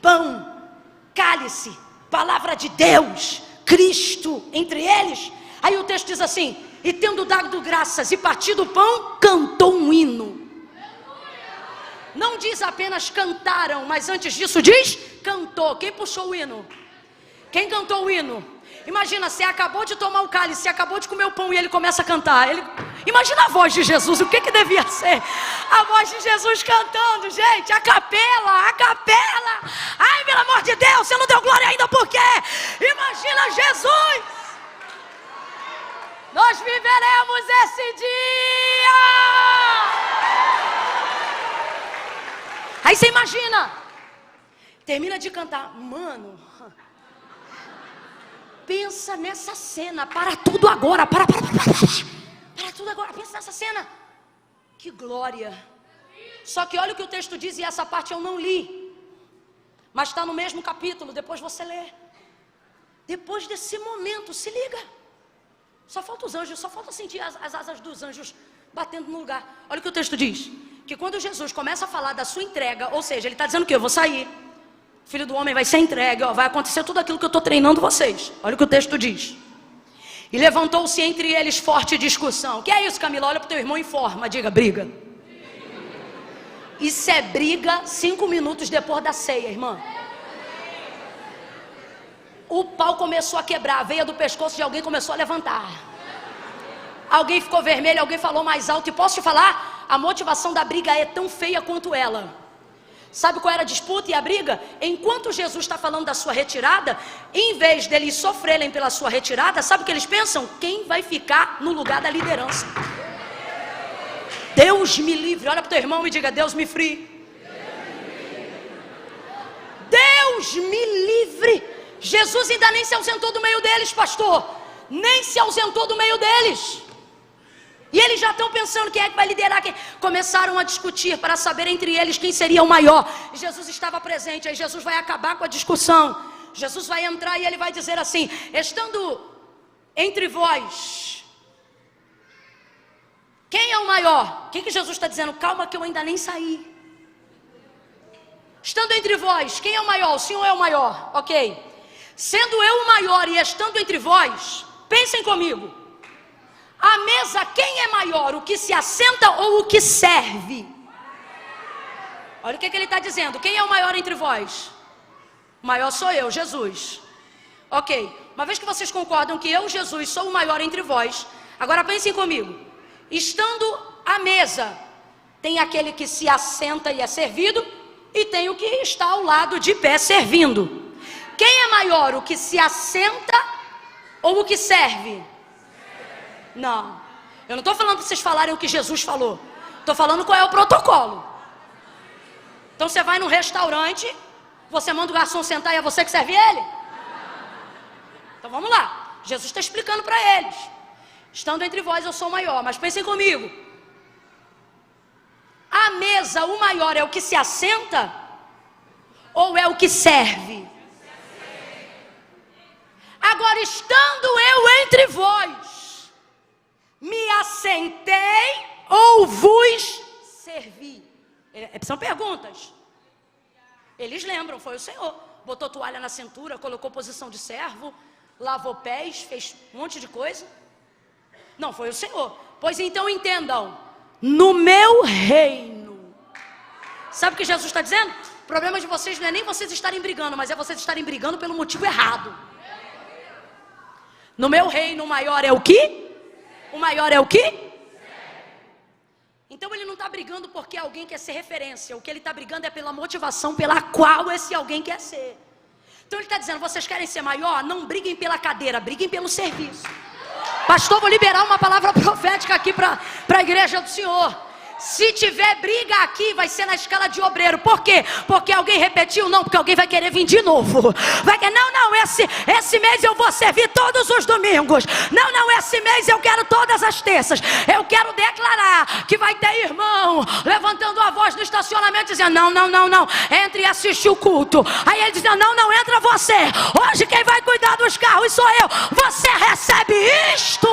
Speaker 1: pão, cálice, palavra de Deus, Cristo entre eles. Aí o texto diz assim: e tendo dado graças e partido o pão, cantou um hino. Não diz apenas cantaram, mas antes disso diz cantou. Quem puxou o hino? Quem cantou o hino? Imagina, você acabou de tomar o cálice, você acabou de comer o pão e ele começa a cantar. Imagina a voz de Jesus, o que devia ser? A voz de Jesus cantando, gente, a capela, a capela. Ai, pelo amor de Deus, você não deu glória ainda por quê? Imagina Jesus. Nós viveremos esse dia. Aí você imagina, termina de cantar, mano, pensa nessa cena, para tudo agora, para tudo agora, pensa nessa cena, que glória. Só que olha o que o texto diz, e essa parte eu não li, mas está no mesmo capítulo, depois você lê. Depois desse momento, se liga, só falta os anjos, só falta sentir as asas dos anjos batendo no lugar. Olha o que o texto diz, que quando Jesus começa a falar da sua entrega, ou seja, ele está dizendo que eu vou sair, o Filho do Homem vai ser entregue, ó, vai acontecer tudo aquilo que eu estou treinando vocês. Olha o que o texto diz. E levantou-se entre eles forte discussão. Que é isso, Camila? Olha para o teu irmão e informa, diga, briga. Isso é briga 5 minutos depois da ceia, irmã. O pau começou a quebrar, a veia do pescoço de alguém começou a levantar. Alguém ficou vermelho, alguém falou mais alto. E posso te falar? A motivação da briga é tão feia quanto ela. Sabe qual era a disputa e a briga? Enquanto Jesus está falando da sua retirada, em vez deles sofrerem pela sua retirada, sabe o que eles pensam? Quem vai ficar no lugar da liderança? Deus me livre. Olha para o teu irmão e diga: Deus me free. Deus me livre. Jesus ainda nem se ausentou do meio deles, pastor. Nem se ausentou do meio deles. E eles já estão pensando quem é que vai liderar quem. Começaram a discutir para saber entre eles quem seria o maior. E Jesus estava presente. Aí Jesus vai acabar com a discussão. Jesus vai entrar e ele vai dizer assim: estando entre vós, quem é o maior? O que Jesus está dizendo? Calma que eu ainda nem saí. Estando entre vós, quem é o maior? O Senhor é o maior, ok. Sendo eu o maior e estando entre vós, pensem comigo. A mesa, quem é maior? O que se assenta ou o que serve? Olha o que ele está dizendo. Quem é o maior entre vós? O maior sou eu, Jesus. Ok, uma vez que vocês concordam que eu, Jesus, sou o maior entre vós, agora pensem comigo. Estando à mesa, tem aquele que se assenta e é servido, e tem o que está ao lado de pé servindo. Quem é maior? O que se assenta ou o que serve? Não, eu não estou falando para vocês falarem o que Jesus falou. Estou falando qual é o protocolo. Então você vai num restaurante, você manda o garçom sentar e é você que serve ele? Então vamos lá, Jesus está explicando para eles. Estando entre vós eu sou o maior, mas pensem comigo. A mesa, o maior é o que se assenta ou é o que serve? Agora, estando eu entre vós, me assentei ou vos servi? São perguntas. Eles lembram, foi o Senhor. Botou toalha na cintura, colocou posição de servo, lavou pés, fez um monte de coisa. Não, foi o Senhor. Pois então entendam, no meu reino. Sabe o que Jesus está dizendo? O problema de vocês não é nem vocês estarem brigando, mas é vocês estarem brigando pelo motivo errado. No meu reino o maior é o quê? O maior é o quê? Então ele não está brigando porque alguém quer ser referência. O que ele está brigando é pela motivação pela qual esse alguém quer ser. Então ele está dizendo, vocês querem ser maior? Não briguem pela cadeira, briguem pelo serviço. Pastor, vou liberar uma palavra profética aqui para a igreja do Senhor. Se tiver briga aqui, vai ser na escala de obreiro. Por quê? Porque alguém repetiu? Não, porque alguém vai querer vir de novo. Vai querer, não, esse mês eu vou servir todos os domingos. Não, esse mês eu quero todas as terças. Eu quero declarar que vai ter irmão levantando a voz no estacionamento dizendo, não, entre e assiste o culto. Aí ele dizendo, não, entra você. Hoje quem vai cuidar dos carros sou eu. Você recebe isto.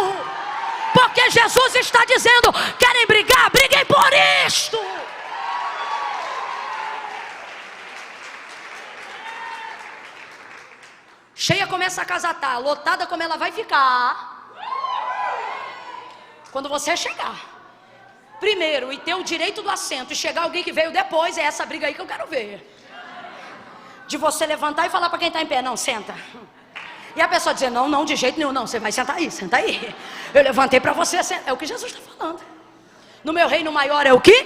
Speaker 1: Porque Jesus está dizendo, querem brigar? Briguem por isto. Cheia como essa casa está, lotada como ela vai ficar quando você chegar primeiro e ter o direito do assento e chegar alguém que veio depois, é essa briga aí que eu quero ver. De você levantar e falar para quem está em pé, não, senta. E a pessoa dizer, não, de jeito nenhum, não, você vai sentar aí, senta aí. Eu levantei para você, é o que Jesus está falando. No meu reino maior é o que?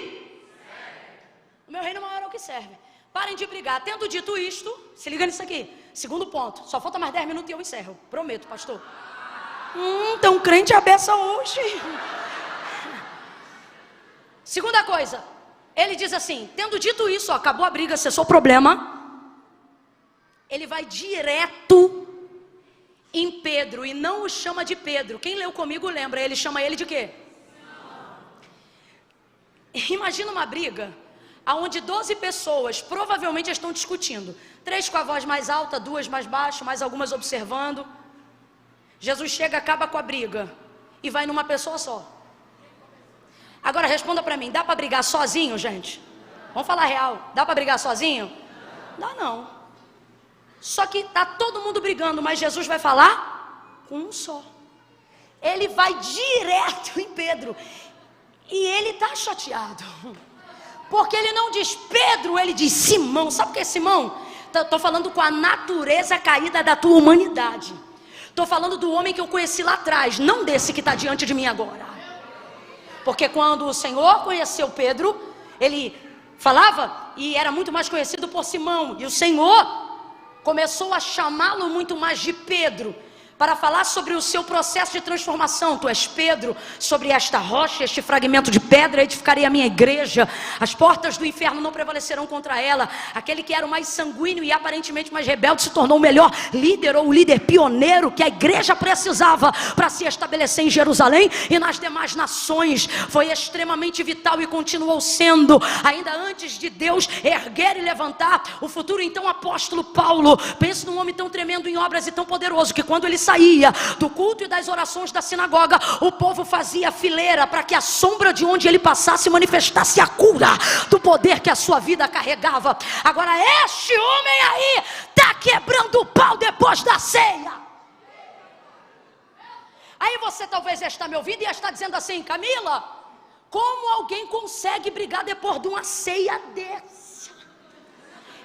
Speaker 1: No meu reino maior é o que serve. Parem de brigar. Tendo dito isto, se liga nisso aqui. Segundo ponto, só falta mais 10 minutos e eu encerro. Prometo, pastor. Tão crente a beça hoje. Segunda coisa, ele diz assim, tendo dito isso, ó, acabou a briga, cessou o problema. Ele vai direto em Pedro e não o chama de Pedro. Quem leu comigo lembra, ele chama ele de quê? Imagina uma briga onde 12 pessoas provavelmente estão discutindo, 3 com a voz mais alta, 2 mais baixo, mais algumas observando. Jesus chega, acaba com a briga e vai numa pessoa só. Agora responda para mim, dá para brigar sozinho, gente? Vamos falar real, dá para brigar sozinho? Dá não. Só que está todo mundo brigando, mas Jesus vai falar com um só. Ele vai direto em Pedro. E ele está chateado. Porque ele não diz Pedro, ele diz Simão. Sabe o que é Simão? Estou falando com a natureza caída da tua humanidade. Estou falando do homem que eu conheci lá atrás, não desse que está diante de mim agora. Porque quando o Senhor conheceu Pedro, ele falava e era muito mais conhecido por Simão. E o Senhor começou a chamá-lo muito mais de Pedro, para falar sobre o seu processo de transformação. Tu és Pedro, sobre esta rocha, este fragmento de pedra, edificarei a minha igreja, as portas do inferno não prevalecerão contra ela. Aquele que era o mais sanguíneo e aparentemente mais rebelde se tornou o melhor líder, ou o líder pioneiro que a igreja precisava para se estabelecer em Jerusalém e nas demais nações. Foi extremamente vital e continuou sendo, ainda antes de Deus erguer e levantar o futuro então apóstolo Paulo. Pense num homem tão tremendo em obras e tão poderoso, que quando ele saía do culto e das orações da sinagoga, o povo fazia fileira para que a sombra de onde ele passasse manifestasse a cura do poder que a sua vida carregava. Agora este homem aí está quebrando o pau depois da ceia. Aí você talvez está me ouvindo e está dizendo assim, Camila, como alguém consegue brigar depois de uma ceia dessa?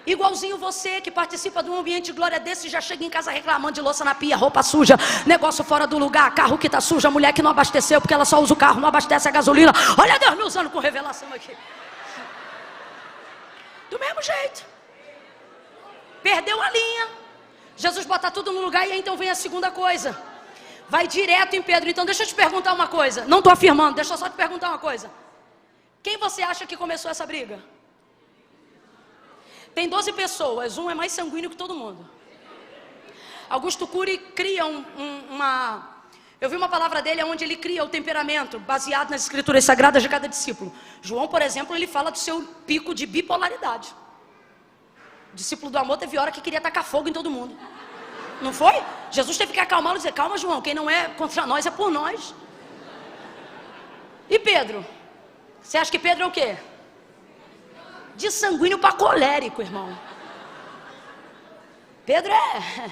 Speaker 1: Igualzinho você que participa de um ambiente de glória desse, já chega em casa reclamando de louça na pia, roupa suja, negócio fora do lugar, carro que está sujo, a mulher que não abasteceu porque ela só usa o carro, não abastece a gasolina. Olha Deus me usando com revelação aqui. Do mesmo jeito. Perdeu a linha. Jesus bota tudo no lugar e aí então vem a segunda coisa. Vai direto em Pedro. Então deixa eu te perguntar uma coisa. Não estou afirmando, deixa eu só te perguntar uma coisa. Quem você acha que começou essa briga? Tem 12 pessoas, um é mais sanguíneo que todo mundo. Augusto Cury cria eu vi uma palavra dele onde ele cria o temperamento baseado nas escrituras sagradas de cada discípulo. João, por exemplo, ele fala do seu pico de bipolaridade. O discípulo do amor teve hora que queria tacar fogo em todo mundo. Não foi? Jesus teve que acalmá-lo e dizer, calma João, quem não é contra nós é por nós. E Pedro? Você acha que Pedro é o quê? De sanguíneo para colérico, irmão. Pedro é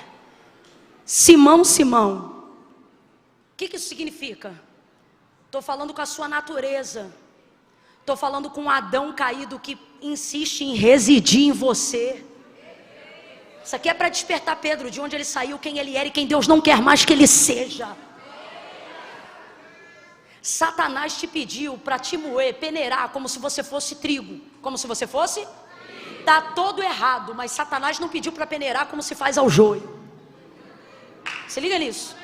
Speaker 1: Simão. O que isso significa? Estou falando com a sua natureza. Estou falando com um Adão caído que insiste em residir em você. Isso aqui é para despertar Pedro de onde ele saiu, quem ele era e quem Deus não quer mais que ele seja. Satanás te pediu para te moer, peneirar, como se você fosse trigo. Como se você fosse? Tá todo errado, mas Satanás não pediu para peneirar como se faz ao joio. Se liga nisso.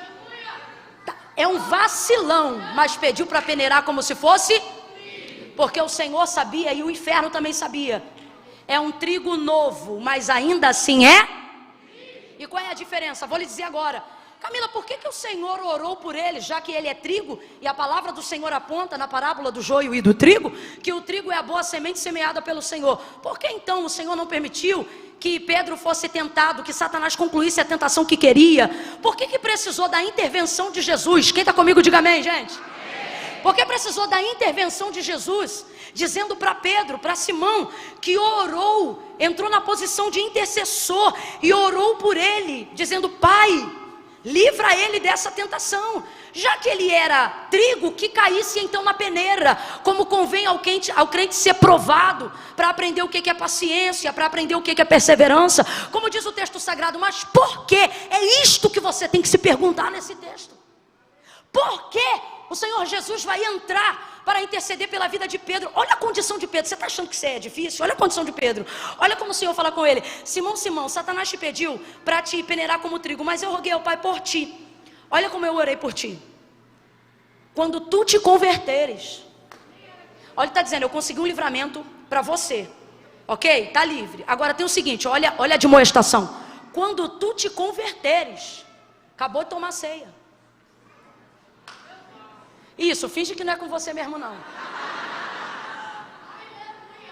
Speaker 1: É um vacilão, mas pediu para peneirar como se fosse, porque o Senhor sabia e o inferno também sabia. É um trigo novo, mas ainda assim é. E qual é a diferença? Vou lhe dizer agora. Camila, por que o Senhor orou por ele, já que ele é trigo, e a palavra do Senhor aponta na parábola do joio e do trigo, que o trigo é a boa semente semeada pelo Senhor? Por que então o Senhor não permitiu que Pedro fosse tentado, que Satanás concluísse a tentação que queria? Por que precisou da intervenção de Jesus? Quem está comigo, diga amém, gente. Por que precisou da intervenção de Jesus, dizendo para Pedro, para Simão, que orou, entrou na posição de intercessor e orou por ele, dizendo: Pai, livra ele dessa tentação, já que ele era trigo, que caísse então na peneira, como convém ao crente ser provado, para aprender o que é paciência, para aprender o que é perseverança, como diz o texto sagrado. Mas por que? É isto que você tem que se perguntar nesse texto. Por que o Senhor Jesus vai entrar para interceder pela vida de Pedro? Olha a condição de Pedro. Você está achando que isso é difícil? Olha a condição de Pedro. Olha como o Senhor fala com ele: Simão, Simão, Satanás te pediu para te peneirar como trigo, mas eu roguei ao Pai por ti. Olha como eu orei por ti. Quando tu te converteres. Olha, ele está dizendo: eu consegui um livramento para você. Ok? Está livre. Agora tem o seguinte, olha a admoestação. Quando tu te converteres. Acabou de tomar ceia. Isso, finge que não é com você mesmo não.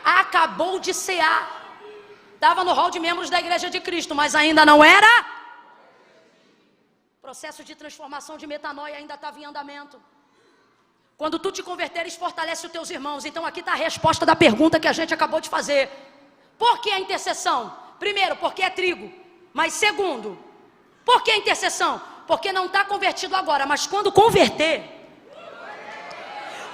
Speaker 1: Acabou de cear. Estava no hall de membros da Igreja de Cristo, mas ainda não era. Processo de transformação de metanoia ainda estava em andamento. Quando tu te converteres, fortalece os teus irmãos. Então aqui está a resposta da pergunta que a gente acabou de fazer. Por que a intercessão? Primeiro, porque é trigo. Mas segundo, por que a intercessão? Porque não está convertido agora, mas quando converter,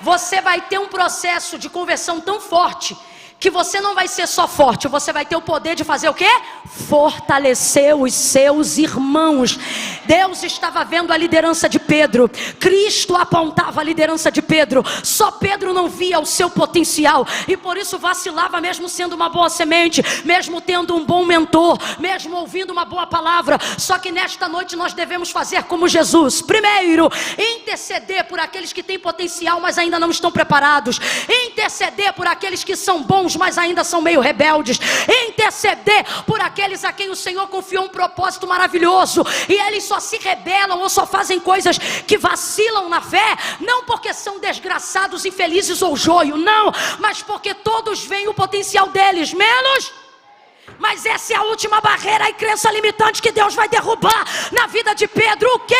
Speaker 1: você vai ter um processo de conversão tão forte, que você não vai ser só forte, você vai ter o poder de fazer o quê? Fortalecer os seus irmãos. Deus estava vendo a liderança de Pedro, Cristo apontava a liderança de Pedro, só Pedro não via o seu potencial, e por isso vacilava, mesmo sendo uma boa semente, mesmo tendo um bom mentor, mesmo ouvindo uma boa palavra. Só que nesta noite nós devemos fazer como Jesus. Primeiro, interceder por aqueles que têm potencial, mas ainda não estão preparados. Interceder por aqueles que são bons, mas ainda são meio rebeldes. Interceder por aqueles a quem o Senhor confiou um propósito maravilhoso, e eles só se rebelam ou só fazem coisas que vacilam na fé, não porque são desgraçados, infelizes ou joio, não, mas porque todos veem o potencial deles, menos. Mas essa é a última barreira e crença limitante que Deus vai derrubar na vida de Pedro. O que?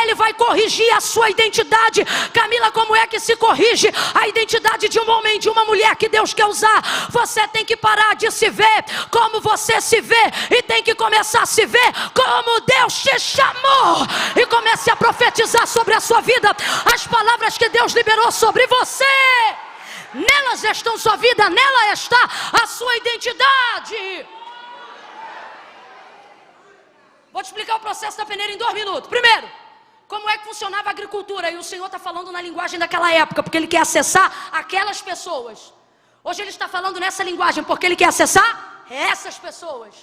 Speaker 1: Ele vai corrigir a sua identidade. Camila, como é que se corrige a identidade de um homem, de uma mulher que Deus quer usar? Você tem que parar de se ver como você se vê, e tem que começar a se ver como Deus te chamou, e comece a profetizar sobre a sua vida as palavras que Deus liberou sobre você. Nelas está sua vida, nela está a sua identidade. Vou te explicar o processo da peneira em 2 minutos. Primeiro, como é que funcionava a agricultura? E o Senhor está falando na linguagem daquela época, porque Ele quer acessar aquelas pessoas. Hoje Ele está falando nessa linguagem, porque Ele quer acessar essas pessoas.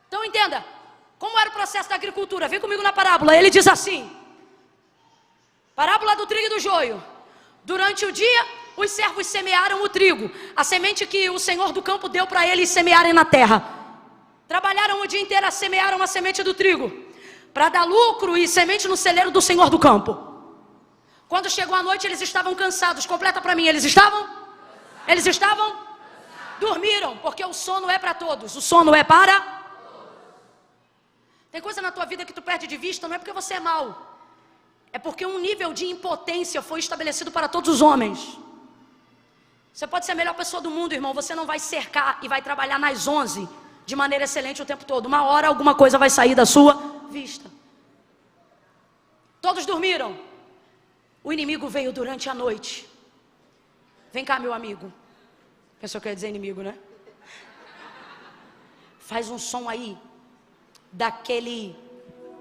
Speaker 1: Então entenda, como era o processo da agricultura? Vem comigo na parábola. Ele diz assim, parábola do trigo e do joio. Durante o dia, os servos semearam o trigo, a semente que o Senhor do campo deu para eles semearem na terra. Trabalharam o dia inteiro, semearam a semente do trigo, para dar lucro e semente no celeiro do Senhor do campo. Quando chegou a noite, eles estavam cansados. Completa para mim, eles estavam? Dormiram, porque o sono é para todos. O sono é para? Tem coisa na tua vida que tu perde de vista, não é porque você é mau, é porque um nível de impotência foi estabelecido para todos os homens. Você pode ser a melhor pessoa do mundo, irmão, você não vai cercar e vai trabalhar nas 11 de maneira excelente o tempo todo. Uma hora alguma coisa vai sair da sua vista. Todos dormiram. O inimigo veio durante a noite. Vem cá, meu amigo. Pensou que eu ia dizer inimigo, né? Faz um som aí daquele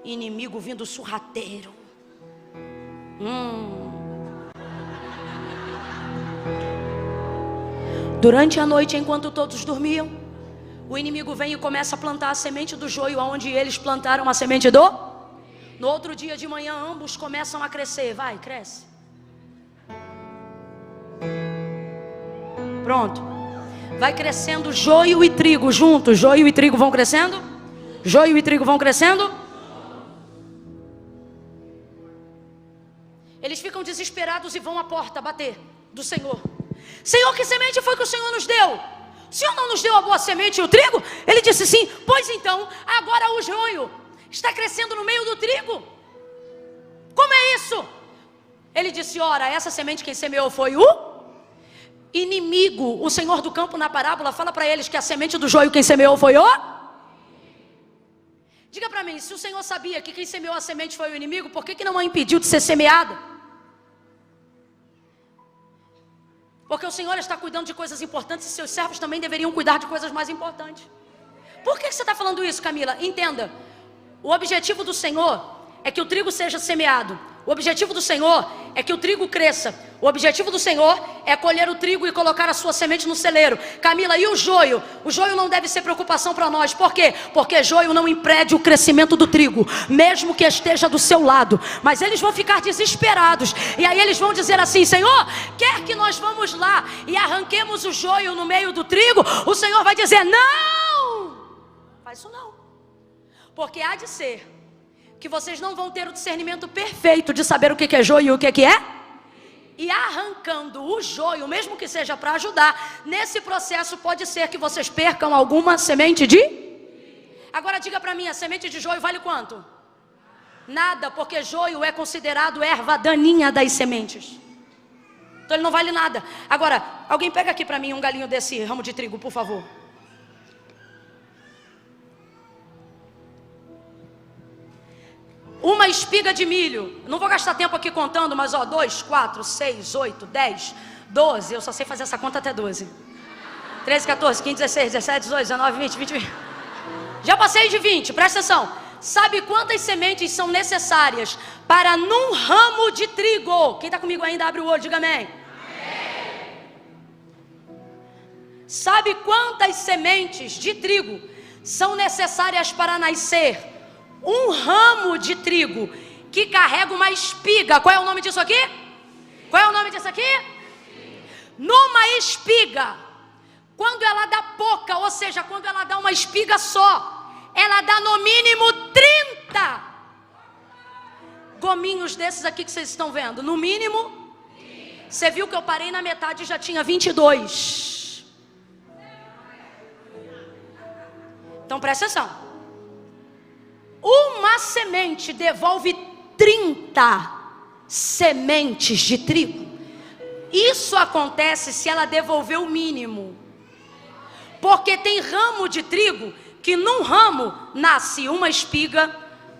Speaker 1: inimigo vindo sorrateiro. Durante a noite, enquanto todos dormiam, o inimigo vem e começa a plantar a semente do joio onde eles plantaram a semente do... No outro dia de manhã, ambos começam a crescer. Vai, cresce. Pronto. Vai crescendo joio e trigo juntos. Joio e trigo vão crescendo. Joio e trigo vão crescendo. Eles ficam desesperados e vão à porta bater do Senhor. Senhor, que semente foi que o Senhor nos deu? O Senhor não nos deu a boa semente e o trigo? Ele disse sim. Pois então, agora o joio está crescendo no meio do trigo. Como é isso? Ele disse, ora, essa semente quem semeou foi o inimigo. O Senhor do campo na parábola fala para eles que a semente do joio quem semeou foi o... Diga para mim, se o Senhor sabia que quem semeou a semente foi o inimigo, por que não a impediu de ser semeada? Porque o Senhor está cuidando de coisas importantes e seus servos também deveriam cuidar de coisas mais importantes. Por que você está falando isso, Camila? Entenda, o objetivo do Senhor é que o trigo seja semeado. O objetivo do Senhor é que o trigo cresça. O objetivo do Senhor é colher o trigo e colocar a sua semente no celeiro. Camila, e o joio? O joio não deve ser preocupação para nós. Por quê? Porque joio não impede o crescimento do trigo, mesmo que esteja do seu lado. Mas eles vão ficar desesperados. E aí eles vão dizer assim, Senhor, quer que nós vamos lá e arranquemos o joio no meio do trigo? O Senhor vai dizer, não! Faz isso não. Porque há de ser que vocês não vão ter o discernimento perfeito de saber o que é joio e o que é. E arrancando o joio, mesmo que seja para ajudar, nesse processo pode ser que vocês percam alguma semente de... Agora diga para mim, a semente de joio vale quanto? Nada, porque joio é considerado erva daninha das sementes. Então ele não vale nada. Agora, alguém pega aqui para mim um galinho desse ramo de trigo, por favor. Uma espiga de milho, não vou gastar tempo aqui contando, mas ó, 2, 4, 6, 8, 10, 12, eu só sei fazer essa conta até 12. 13, 14, 15, 16, 17, 18, 19, 20, 20. Já passei de 20, presta atenção. Sabe quantas sementes são necessárias para num ramo de trigo? Quem está comigo ainda, abre o olho, diga amém. Sabe quantas sementes de trigo são necessárias para nascer um ramo de trigo que carrega uma espiga? Qual é o nome disso aqui? Qual é o nome disso aqui? Numa espiga, quando ela dá pouca, ou seja, quando ela dá uma espiga só, ela dá no mínimo 30 gominhos desses aqui que vocês estão vendo. No mínimo, você viu que eu parei na metade e já tinha 22. Então presta atenção. Uma semente devolve 30 sementes de trigo. Isso acontece se ela devolver o mínimo. Porque tem ramo de trigo que num ramo nasce uma espiga,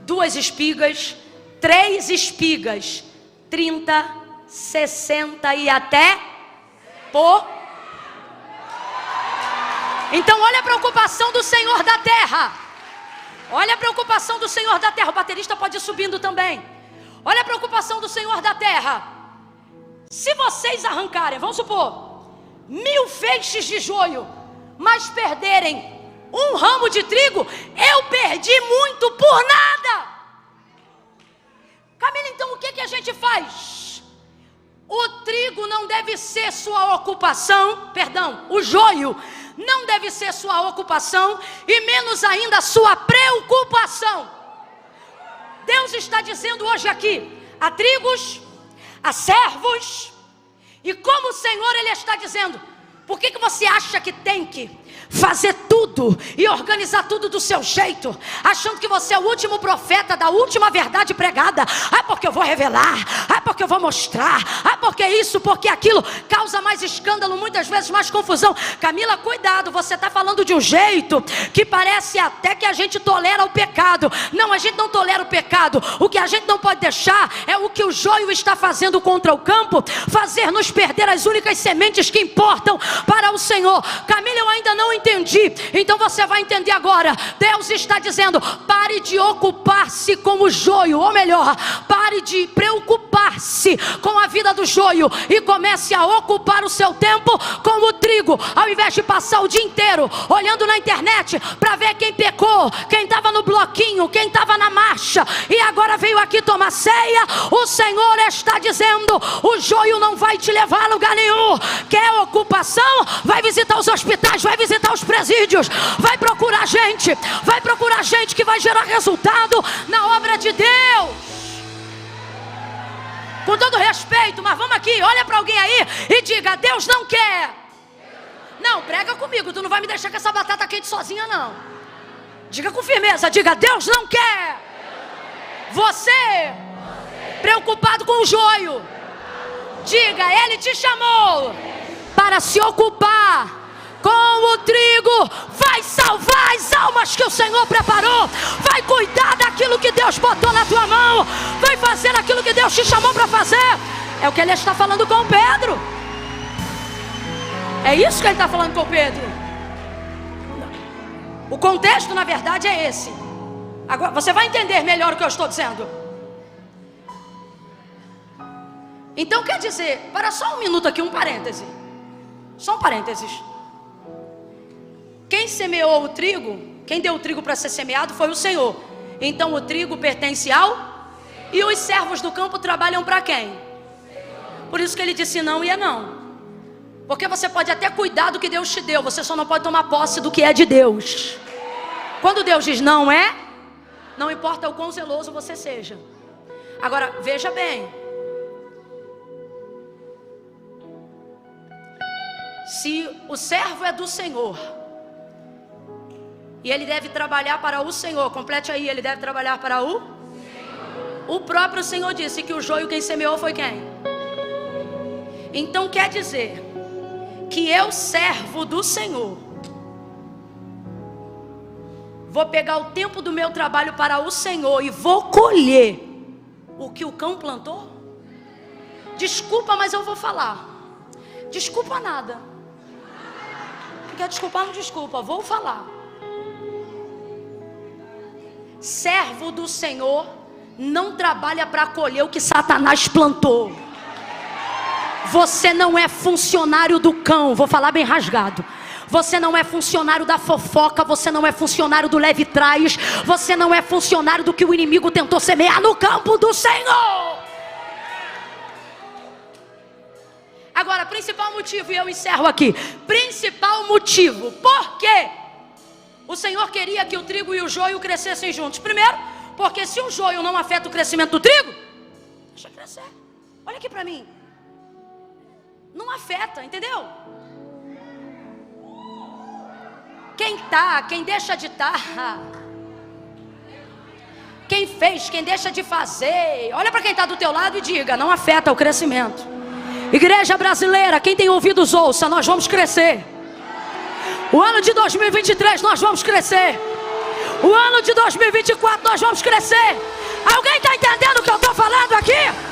Speaker 1: 2 espigas, 3 espigas, 30, 60 e até por... Então olha a preocupação do Senhor da terra. Olha a preocupação do Senhor da terra. O baterista pode ir subindo também. Olha a preocupação do Senhor da terra. Se vocês arrancarem, vamos supor, 1000 feixes de joio, mas perderem um ramo de trigo, eu perdi muito por nada. Camila, então o que a gente faz? O trigo não deve ser sua ocupação, perdão, o joio não deve ser sua ocupação e menos ainda sua preocupação. Deus está dizendo hoje aqui, a trigos, a servos, e como o Senhor Ele está dizendo, por que você acha que tem que fazer tudo e organizar tudo do seu jeito, achando que você é o último profeta da última verdade pregada? Ah, porque eu vou revelar, ah, porque eu vou mostrar, ah, porque isso, porque aquilo, causa mais escândalo, muitas vezes mais confusão. Camila, cuidado, você está falando de um jeito que parece até que a gente tolera o pecado. Não, a gente não tolera o pecado. O que a gente não pode deixar é o que o joio está fazendo contra o campo, fazer nos perder as únicas sementes que importam para o Senhor. Senhor. Camila, eu ainda não entendi. Então você vai entender agora. Deus está dizendo: pare de ocupar-se com o joio, ou melhor, pare de preocupar-se com a vida do joio e comece a ocupar o seu tempo com o trigo, ao invés de passar o dia inteiro olhando na internet para ver quem pecou, quem estava no bloquinho, quem estava na marcha e agora veio aqui tomar ceia. O Senhor está dizendo: o joio não vai te levar a lugar nenhum. Quer ocupação? Vai visitar os hospitais, vai visitar os presídios, vai procurar gente que vai gerar resultado na obra de Deus. Com todo respeito, mas vamos aqui, olha para alguém aí e diga: Deus não quer. Não, prega comigo, tu não vai me deixar com essa batata quente sozinha não. Diga com firmeza, diga: Deus não quer. Você preocupado com o joio, diga: Ele te chamou para se ocupar com o trigo. Vai salvar as almas que o Senhor preparou. Vai cuidar daquilo que Deus botou na tua mão. Vai fazer aquilo que Deus te chamou para fazer. É o que Ele está falando com Pedro. É isso que Ele está falando com Pedro. O contexto, na verdade, é esse. Agora você vai entender melhor o que eu estou dizendo. Então quer dizer, para só um minuto aqui, um parêntese. Só um parênteses. Quem semeou o trigo, quem deu o trigo para ser semeado foi o Senhor. Então o trigo pertence ao... E os servos do campo trabalham para quem? Por isso que Ele disse não e é não. Porque você pode até cuidar do que Deus te deu, você só não pode tomar posse do que é de Deus. Quando Deus diz não é, não importa o quão zeloso você seja. Agora, veja bem. Se o servo é do Senhor e ele deve trabalhar para o Senhor, complete aí, ele deve trabalhar para o Senhor. O próprio Senhor disse que o joio quem semeou foi quem? Então quer dizer que eu, servo do Senhor, vou pegar o tempo do meu trabalho para o Senhor e vou colher o que o cão plantou? Desculpa, mas eu vou falar. Desculpa nada. Não quer desculpar, não desculpa, vou falar. Servo do Senhor não trabalha para colher o que Satanás plantou. Você não é funcionário do cão, vou falar bem rasgado. Você não é funcionário da fofoca, você não é funcionário do leve trás, você não é funcionário do que o inimigo tentou semear no campo do Senhor. Agora, principal motivo, e eu encerro aqui. Principal motivo, por quê? O Senhor queria que o trigo e o joio crescessem juntos. Primeiro, porque se o joio não afeta o crescimento do trigo, deixa crescer. Olha aqui para mim. Não afeta, entendeu? Quem deixa de estar, quem fez, quem deixa de fazer, olha para quem está do teu lado e diga: não afeta o crescimento. Igreja brasileira, quem tem ouvidos ouça, nós vamos crescer. O ano de 2023 nós vamos crescer. O ano de 2024 nós vamos crescer. Alguém está entendendo o que eu estou falando aqui?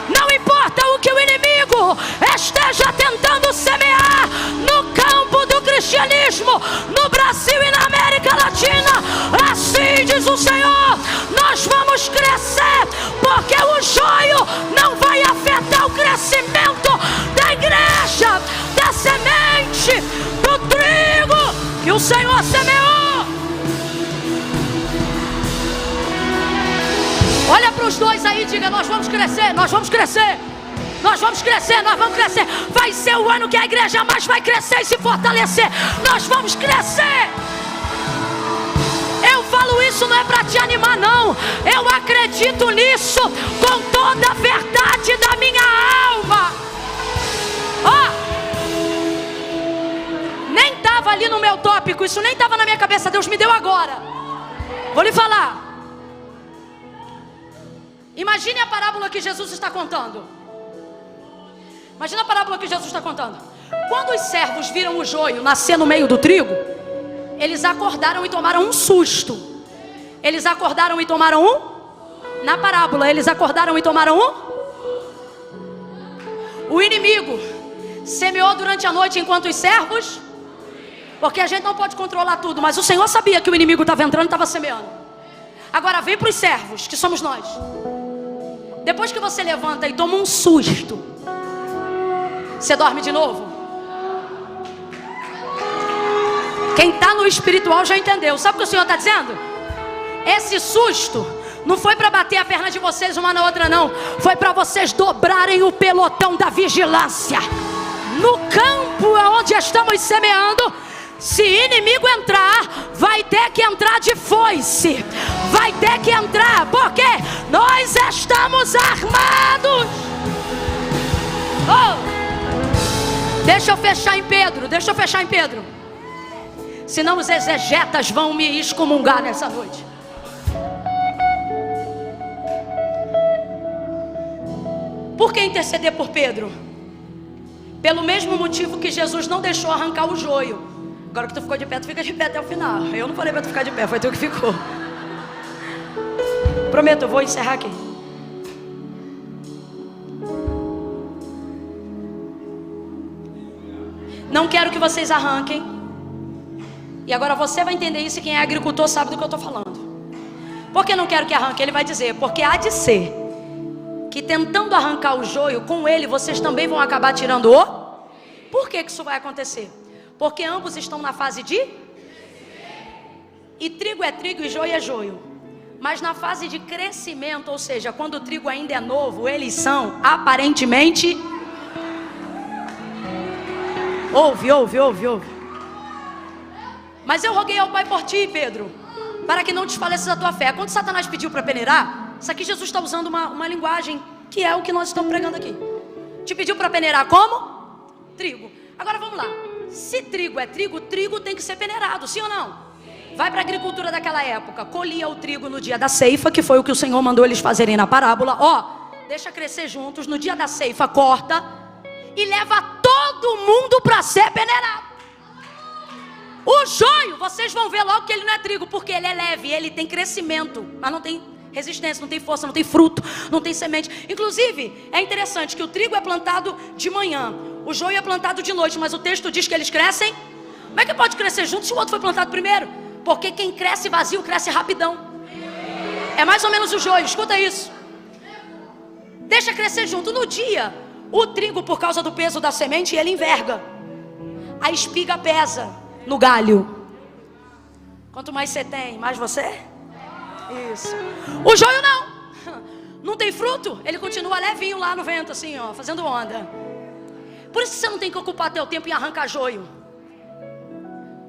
Speaker 1: Não importa o que o inimigo esteja tentando semear no campo do cristianismo, no Brasil e na América Latina, assim diz o Senhor, nós vamos crescer, porque o joio não vai afetar o crescimento da igreja, da semente, do trigo que o Senhor semeou. Olha para os dois aí e diga: nós vamos crescer, nós vamos crescer, nós vamos crescer, nós vamos crescer. Vai ser o ano que a igreja mais vai crescer e se fortalecer. Nós vamos crescer. Eu falo isso não é para te animar não. Eu acredito nisso com toda a verdade da minha alma. Nem estava ali no meu tópico, isso nem estava na minha cabeça, Deus me deu agora. Vou lhe falar. Imagine a parábola que Jesus está contando. Imagina a parábola que Jesus está contando. Quando os servos viram o joio nascer no meio do trigo, eles acordaram e tomaram um susto. Eles acordaram e tomaram um? Na parábola, eles acordaram e tomaram um? O inimigo semeou durante a noite enquanto os servos Porque a gente não pode controlar tudo, mas o Senhor sabia que o inimigo estava entrando e estava semeando. Agora vem para os servos, que somos nós. Depois que você levanta e toma um susto, você dorme de novo? Quem está no espiritual já entendeu. Sabe o que o Senhor está dizendo? Esse susto não foi para bater a perna de vocês uma na outra, não. Foi para vocês dobrarem o pelotão da vigilância. No campo onde estamos semeando, se inimigo entrar, vai ter que entrar de foice. Vai ter que entrar, porque nós estamos armados. Oh, deixa eu fechar em Pedro. Senão os exegetas vão me excomungar nessa noite. Por que interceder por Pedro? Pelo mesmo motivo que Jesus não deixou arrancar o joio. Agora que tu ficou de pé, tu fica de pé até o final. Eu não falei para tu ficar de pé, foi tu que ficou. Prometo, eu vou encerrar aqui. Não quero que vocês arranquem. E agora você vai entender isso, e quem é agricultor sabe do que eu estou falando. Por que não quero que arranque? Ele vai dizer, porque há de ser que tentando arrancar o joio, com ele vocês também vão acabar tirando o... Por que isso vai acontecer? Porque ambos estão na fase de... E trigo é trigo e joio é joio. Mas na fase de crescimento, ou seja, quando o trigo ainda é novo, eles são aparentemente... Ouve. Mas eu roguei ao Pai por ti, Pedro, para que não desfaleças a tua fé. Quando Satanás pediu para peneirar, isso aqui Jesus está usando uma linguagem que é o que nós estamos pregando aqui. Te pediu para peneirar como? Trigo. Agora vamos lá. Se trigo é trigo, trigo tem que ser peneirado, sim ou não? Vai para a agricultura daquela época. Colhia o trigo no dia da ceifa, que foi o que o Senhor mandou eles fazerem na parábola. Deixa crescer juntos. No dia da ceifa, corta e leva todo mundo para ser peneirado. O joio, vocês vão ver logo que ele não é trigo, porque ele é leve, ele tem crescimento, mas não tem resistência, não tem força, não tem fruto, não tem semente. Inclusive, é interessante que o trigo é plantado de manhã, o joio é plantado de noite, mas o texto diz que eles crescem. Como é que pode crescer junto se o outro foi plantado primeiro? Porque quem cresce vazio, cresce rapidão. É mais ou menos o joio, escuta isso. Deixa crescer junto. No dia, o trigo, por causa do peso da semente, ele enverga. A espiga pesa no galho. Quanto mais você tem, mais você? Isso. O joio não tem fruto. Ele continua levinho lá no vento, assim, fazendo onda. Por isso você não tem que ocupar teu tempo em arrancar joio.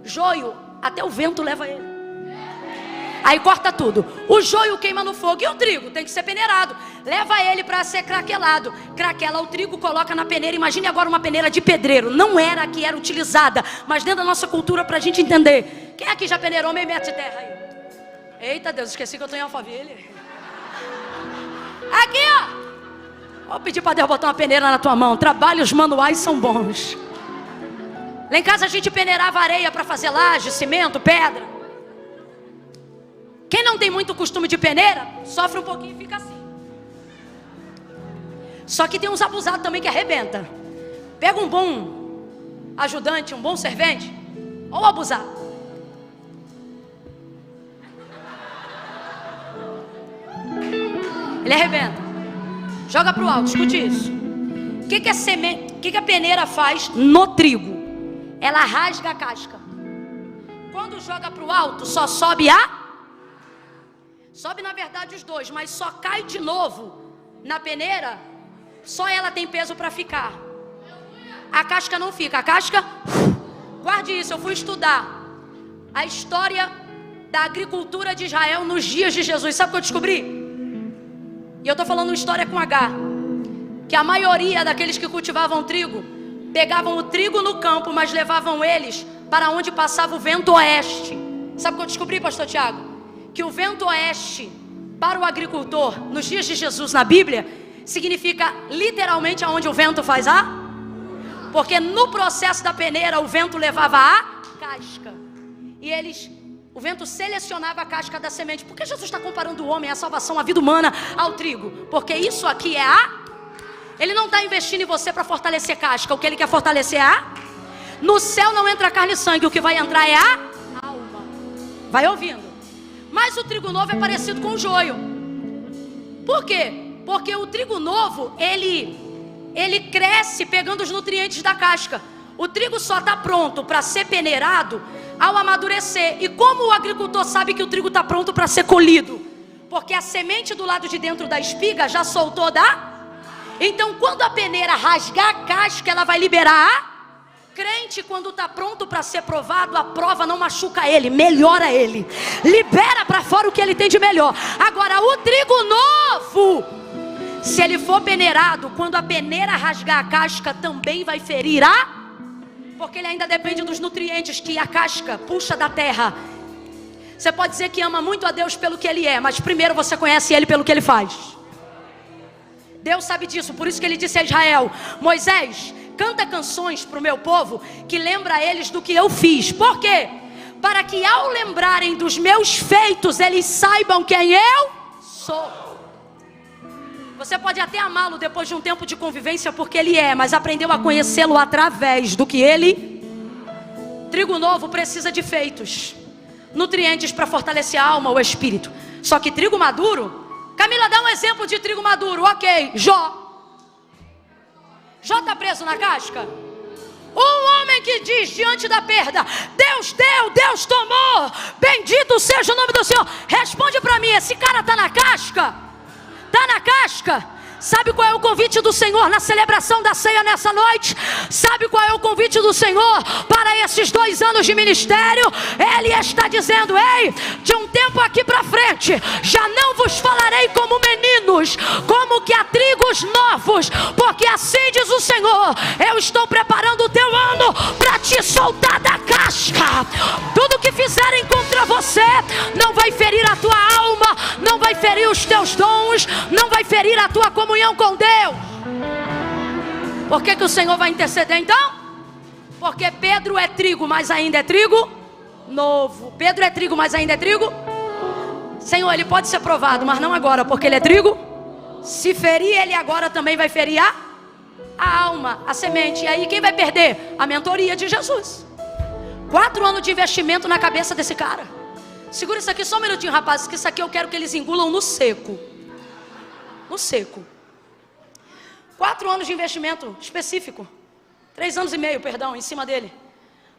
Speaker 1: Joio, até o vento leva ele. Aí corta tudo. O joio queima no fogo. E o trigo tem que ser peneirado. Leva ele para ser craquelado. Craquela o trigo, coloca na peneira. Imagine agora uma peneira de pedreiro. Não era a que era utilizada, mas dentro da nossa cultura, para a gente entender. Quem aqui já peneirou meio metro de terra aí? Eita Deus, esqueci que eu estou em Alphaville. Aqui, vou pedir para Deus botar uma peneira na tua mão. Trabalhos manuais são bons. Lá em casa a gente peneirava areia para fazer laje, cimento, pedra. Quem não tem muito costume de peneira, sofre um pouquinho e fica assim. Só que tem uns abusados também que arrebenta. Pega um bom ajudante, um bom servente, ou abusado. Ele arrebenta. Joga para o alto, escute isso. O que a peneira faz no trigo? Ela rasga a casca. Quando joga para o alto, só sobe Sobe na verdade os dois, mas só cai de novo na peneira. Só ela tem peso para ficar. A casca não fica. A casca, guarde isso, eu fui estudar a história da agricultura de Israel nos dias de Jesus. Sabe o que eu descobri? E eu estou falando uma história com H. Que a maioria daqueles que cultivavam trigo pegavam o trigo no campo, mas levavam eles para onde passava o vento oeste. Sabe o que eu descobri, pastor Tiago? Que o vento oeste para o agricultor nos dias de Jesus na Bíblia significa literalmente aonde o vento faz porque no processo da peneira o vento levava a casca e o vento selecionava a casca da semente. Por que Jesus está comparando o homem, a salvação, a vida humana ao trigo? Porque isso aqui é ele não está investindo em você para fortalecer casca. O que ele quer fortalecer No céu não entra carne e sangue, o que vai entrar é a alma. Vai ouvindo. Mas o trigo novo é parecido com o joio. Por quê? Porque o trigo novo, ele cresce pegando os nutrientes da casca. O trigo só está pronto para ser peneirado ao amadurecer. E como o agricultor sabe que o trigo está pronto para ser colhido? Porque a semente do lado de dentro da espiga já soltou da... Então quando a peneira rasgar a casca, ela vai liberar a... Crente, quando está pronto para ser provado, a prova não machuca ele, melhora ele, libera para fora o que ele tem de melhor. Agora o trigo novo, se ele for peneirado, quando a peneira rasgar a casca, também vai ferir a... Porque ele ainda depende dos nutrientes que a casca puxa da terra. Você pode dizer que ama muito a Deus pelo que Ele é, mas primeiro você conhece Ele pelo que Ele faz. Deus sabe disso, por isso que Ele disse a Israel: Moisés, canta canções para o meu povo que lembra eles do que eu fiz. Por quê? Para que ao lembrarem dos meus feitos, eles saibam quem eu sou. Você pode até amá-lo depois de um tempo de convivência porque ele é, mas aprendeu a conhecê-lo através do que ele... Trigo novo precisa de feitos, nutrientes para fortalecer a alma, o espírito. Só que trigo maduro... Camila, dá um exemplo de trigo maduro. Ok, Jó. Jó está preso na casca? Um homem que diz diante da perda: Deus deu, Deus tomou, bendito seja o nome do Senhor. Responde para mim, esse cara está na casca? Está na casca? Sabe qual é o convite do Senhor na celebração da ceia nessa noite? Sabe qual é o convite do Senhor para esses 2 anos de ministério? Ele está dizendo: ei, de um tempo aqui para frente, já não vos falarei como meninos, como que a trigos novos, porque assim diz o Senhor: eu estou preparando o teu ano para te soltar da casca. Tudo que fizerem contra você não vai ferir a tua alma, não vai ferir os teus dons, não vai ferir a tua comunhão com Deus. Por que o Senhor vai interceder então? Porque Pedro é trigo, mas ainda é trigo novo. Pedro é trigo, mas ainda é trigo. Senhor, ele pode ser provado, mas não agora, porque ele é trigo. Se ferir ele agora, também vai ferir a alma, a semente. E aí quem vai perder? A mentoria de Jesus. 4 anos de investimento na cabeça desse cara. Segura isso aqui só um minutinho, rapazes, que isso aqui eu quero que eles engulam no seco. No seco. 4 anos de investimento específico. 3 anos e meio, perdão, em cima dele.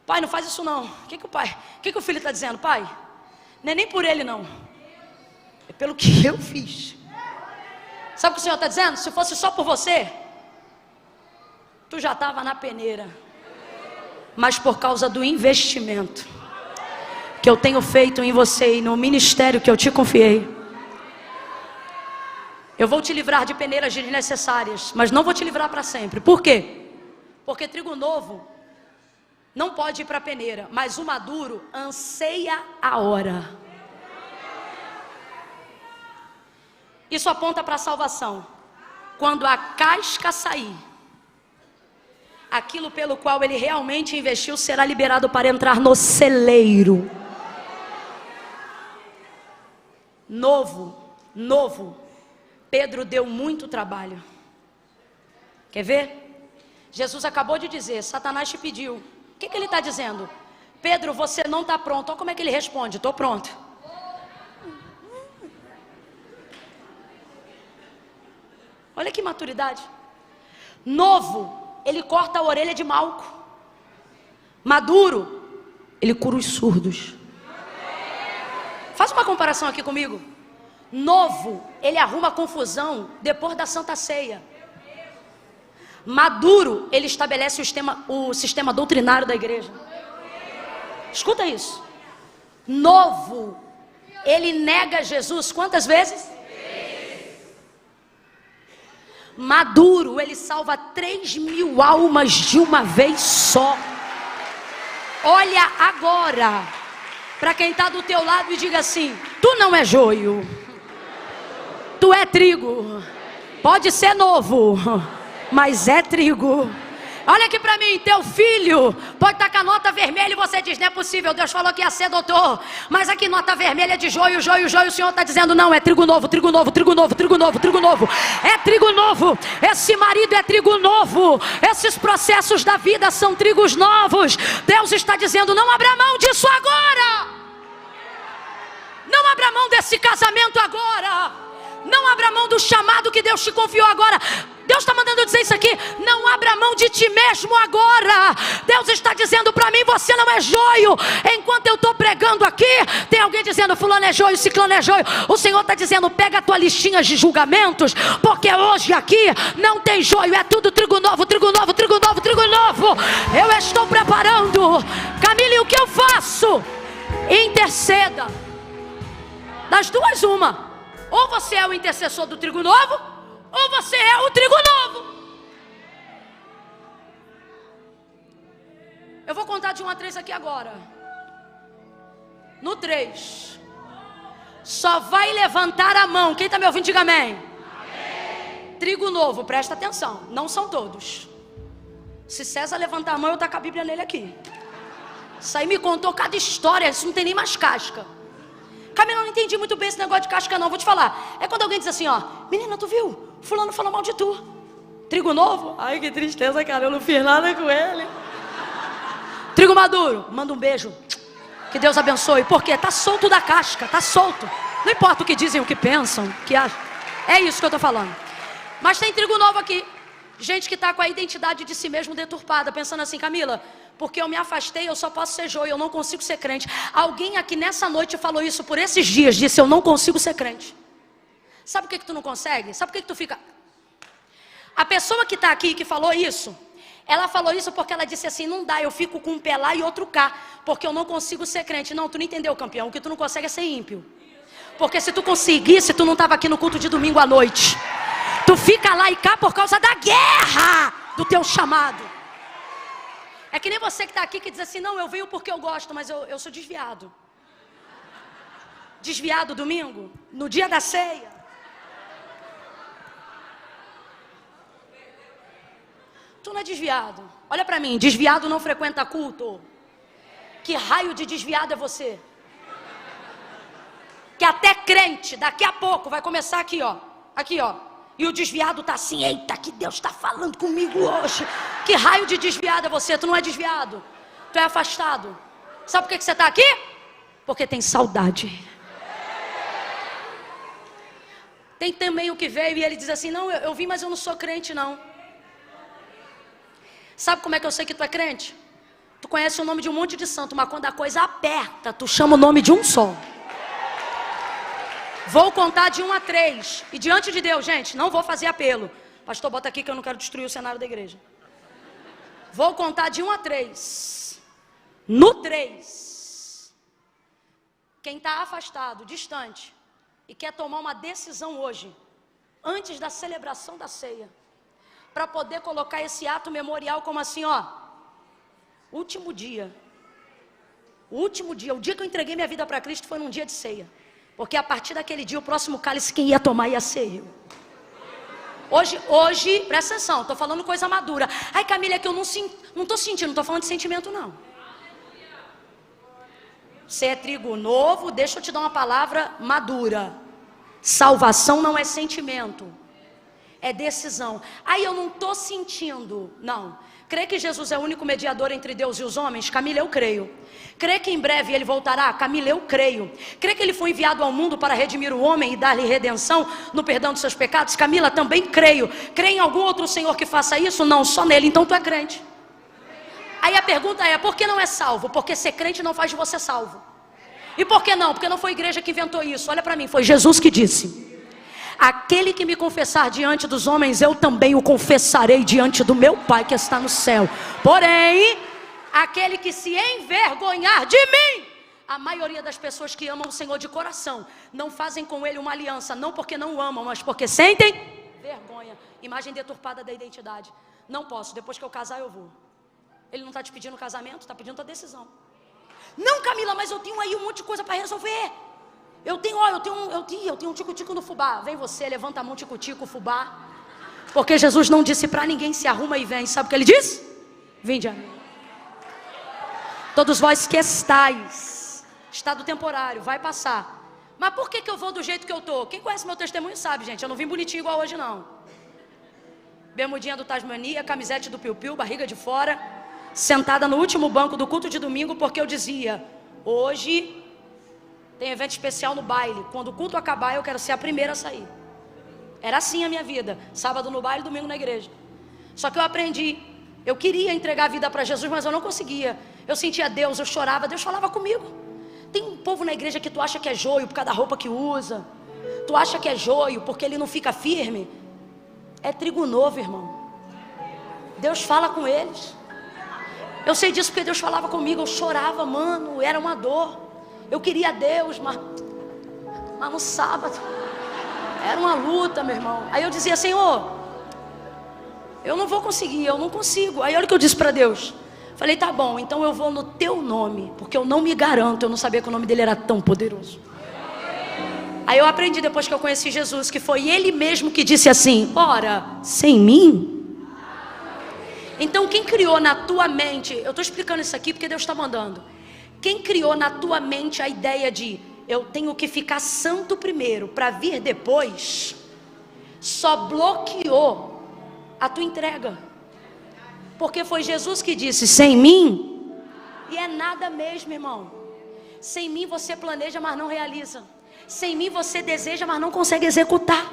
Speaker 1: Pai, não faz isso não. O que o filho está dizendo? Pai, não é nem por ele não, é pelo que eu fiz. Sabe o que o Senhor está dizendo? Se fosse só por você, tu já estava na peneira. Mas por causa do investimento que eu tenho feito em você e no ministério que eu te confiei, eu vou te livrar de peneiras desnecessárias, mas não vou te livrar para sempre. Por quê? Porque trigo novo não pode ir para a peneira, mas o maduro anseia a hora. Isso aponta para a salvação. Quando a casca sair, aquilo pelo qual ele realmente investiu será liberado para entrar no celeiro. Novo. Pedro deu muito trabalho. Quer ver? Jesus acabou de dizer: Satanás te pediu. O que ele está dizendo? Pedro, você não está pronto. Olha como é que ele responde: estou pronto. Olha que maturidade. Novo, ele corta a orelha de Malco. Maduro, ele cura os surdos. Faz uma comparação aqui comigo. Novo, ele arruma confusão depois da Santa Ceia. Maduro, ele estabelece o sistema doutrinário da igreja. Escuta isso. Novo, ele nega Jesus quantas vezes? Maduro, ele salva 3.000 almas de uma vez só. Olha agora para quem está do teu lado e diga assim: tu não é joio, tu é trigo. Pode ser novo, mas é trigo. Olha aqui para mim, teu filho pode estar com a nota vermelha e você você diz, não é possível, Deus falou que ia ser doutor, mas aqui nota vermelha de joio, joio, joio, o Senhor está dizendo, não, é trigo novo, trigo novo, trigo novo, trigo novo, trigo novo, é trigo novo, esse marido é trigo novo, esses processos da vida são trigos novos. Deus está dizendo, não abra mão disso agora, não abra mão desse casamento agora, não abra mão do chamado que Deus te confiou agora. Deus está mandando dizer isso aqui, não abra mão de ti mesmo agora. Deus está dizendo para mim, você não é joio. Enquanto eu estou pregando aqui, tem alguém dizendo, fulano é joio, ciclano é joio. O Senhor está dizendo, pega a tua listinha de julgamentos, porque hoje aqui não tem joio, é tudo trigo novo, trigo novo, trigo novo, trigo novo. Eu estou preparando. Camille, o que eu faço? Interceda. Das duas uma, ou você é o intercessor do trigo novo, ou você é o trigo novo. Eu vou contar de 1 a 3 aqui agora. No 3, só vai levantar a mão. Quem está me ouvindo, diga amém. Amém. Trigo novo, presta atenção, não são todos. Se César levantar a mão, eu taco a Bíblia nele aqui. Isso aí me contou cada história, isso não tem nem mais casca. Camila, eu não entendi muito bem esse negócio de casca não, vou te falar. É quando alguém diz assim, ó, menina, tu viu? Fulano falou mal de tu. Trigo novo? Ai, que tristeza, cara, eu não fiz nada com ele. Trigo maduro, manda um beijo. Que Deus abençoe. Porque tá solto da casca, tá solto. Não importa o que dizem, o que pensam, o que acham. É isso que eu tô falando. Mas tem trigo novo aqui. Gente que tá com a identidade de si mesmo deturpada, pensando assim, Camila, porque eu me afastei, eu só posso ser joio, eu não consigo ser crente. Alguém aqui nessa noite falou isso por esses dias, disse, eu não consigo ser crente. Sabe por que tu não consegue? Sabe por que tu fica... A pessoa que está aqui, que falou isso, ela falou isso porque ela disse assim, não dá, eu fico com um pé lá e outro cá, porque eu não consigo ser crente. Não, tu não entendeu, campeão, o que tu não consegue é ser ímpio. Porque se tu conseguisse, tu não estava aqui no culto de domingo à noite. Tu fica lá e cá por causa da guerra do teu chamado. É que nem você que está aqui que diz assim, não, eu venho porque eu gosto, mas eu sou desviado. Desviado domingo, no dia da ceia. Tu não é desviado. Olha para mim, desviado não frequenta culto. Que raio de desviado é você? Que até crente, daqui a pouco, vai começar aqui, ó. Aqui, ó. E o desviado tá assim, eita, que Deus está falando comigo hoje. Que raio de desviado é você? Tu não é desviado. Tu é afastado. Sabe por que você está aqui? Porque tem saudade. Tem também o que veio e ele diz assim, não, eu vim, mas eu não sou crente, não. Sabe como é que eu sei que tu é crente? Tu conhece o nome de um monte de santo, mas quando a coisa aperta, tu chama o nome de um só. Vou contar de 1 a 3. E diante de Deus, gente, não vou fazer apelo. Pastor, bota aqui que eu não quero destruir o cenário da igreja. Vou contar de 1 a 3. No 3, quem está afastado, distante, e quer tomar uma decisão hoje, antes da celebração da ceia, para poder colocar esse ato memorial como assim, ó, último dia, o dia que eu entreguei minha vida para Cristo foi num dia de ceia, porque a partir daquele dia o próximo cálice quem ia tomar ia ser eu. Hoje, presta atenção, estou falando coisa madura. Ai, Camila, é que eu não estou sentindo, não estou falando de sentimento não. Você é trigo novo, deixa eu te dar uma palavra madura. Salvação não é sentimento, é decisão. Aí eu não estou sentindo, não. Crê que Jesus é o único mediador entre Deus e os homens? Camila, eu creio. Crê que em breve ele voltará? Camila, eu creio. Crê que ele foi enviado ao mundo para redimir o homem e dar-lhe redenção no perdão dos seus pecados? Camila, também creio. Crê em algum outro Senhor que faça isso? Não, só nele, então tu é crente. Aí a pergunta é, por que não é salvo? Porque ser crente não faz de você salvo. E por que não? Porque não foi a igreja que inventou isso. Olha para mim, foi Jesus que disse: aquele que me confessar diante dos homens, eu também o confessarei diante do meu Pai que está no céu. Porém, aquele que se envergonhar de mim, a maioria das pessoas que amam o Senhor de coração, não fazem com ele uma aliança, não porque não o amam, mas porque sentem vergonha. Imagem deturpada da identidade. Não posso, depois que eu casar eu vou. Ele não está te pedindo casamento, está pedindo a decisão. Não, Camila, mas eu tenho aí um monte de coisa para resolver. Eu tenho um tico-tico no fubá. Vem você, levanta a mão, tico-tico, fubá. Porque Jesus não disse para ninguém, se arruma e vem. Sabe o que ele disse? Vinde a mim. Todos vós que estáis, estado temporário, vai passar. Mas por que eu vou do jeito que eu tô? Quem conhece meu testemunho sabe, gente, eu não vim bonitinho igual hoje não. Bermudinha do Tasmania, camisete do piu-piu, barriga de fora, sentada no último banco do culto de domingo, porque eu dizia, hoje tem evento especial no baile, quando o culto acabar eu quero ser a primeira a sair. Era assim a minha vida, sábado no baile, domingo na igreja. Só que eu aprendi, eu queria entregar a vida para Jesus, mas eu não conseguia. Eu sentia Deus, eu chorava, Deus falava comigo. Tem um povo na igreja que tu acha que é joio por causa da roupa que usa. Tu acha que é joio porque ele não fica firme. É trigo novo, irmão. Deus fala com eles. Eu sei disso porque Deus falava comigo. Eu chorava, mano, era uma dor. Eu queria Deus, mas no sábado era uma luta, meu irmão. Aí eu dizia, Senhor, eu não vou conseguir, eu não consigo. Aí olha o que eu disse para Deus. Falei, tá bom, então eu vou no teu nome, porque eu não me garanto, eu não sabia que o nome dele era tão poderoso. Aí eu aprendi depois que eu conheci Jesus, que foi ele mesmo que disse assim, ora, sem mim? Então quem criou na tua mente, eu estou explicando isso aqui porque Deus está mandando. Quem criou na tua mente a ideia de, eu tenho que ficar santo primeiro, para vir depois, só bloqueou a tua entrega. Porque foi Jesus que disse, sem mim, e é nada mesmo, irmão. Sem mim você planeja, mas não realiza. Sem mim você deseja, mas não consegue executar.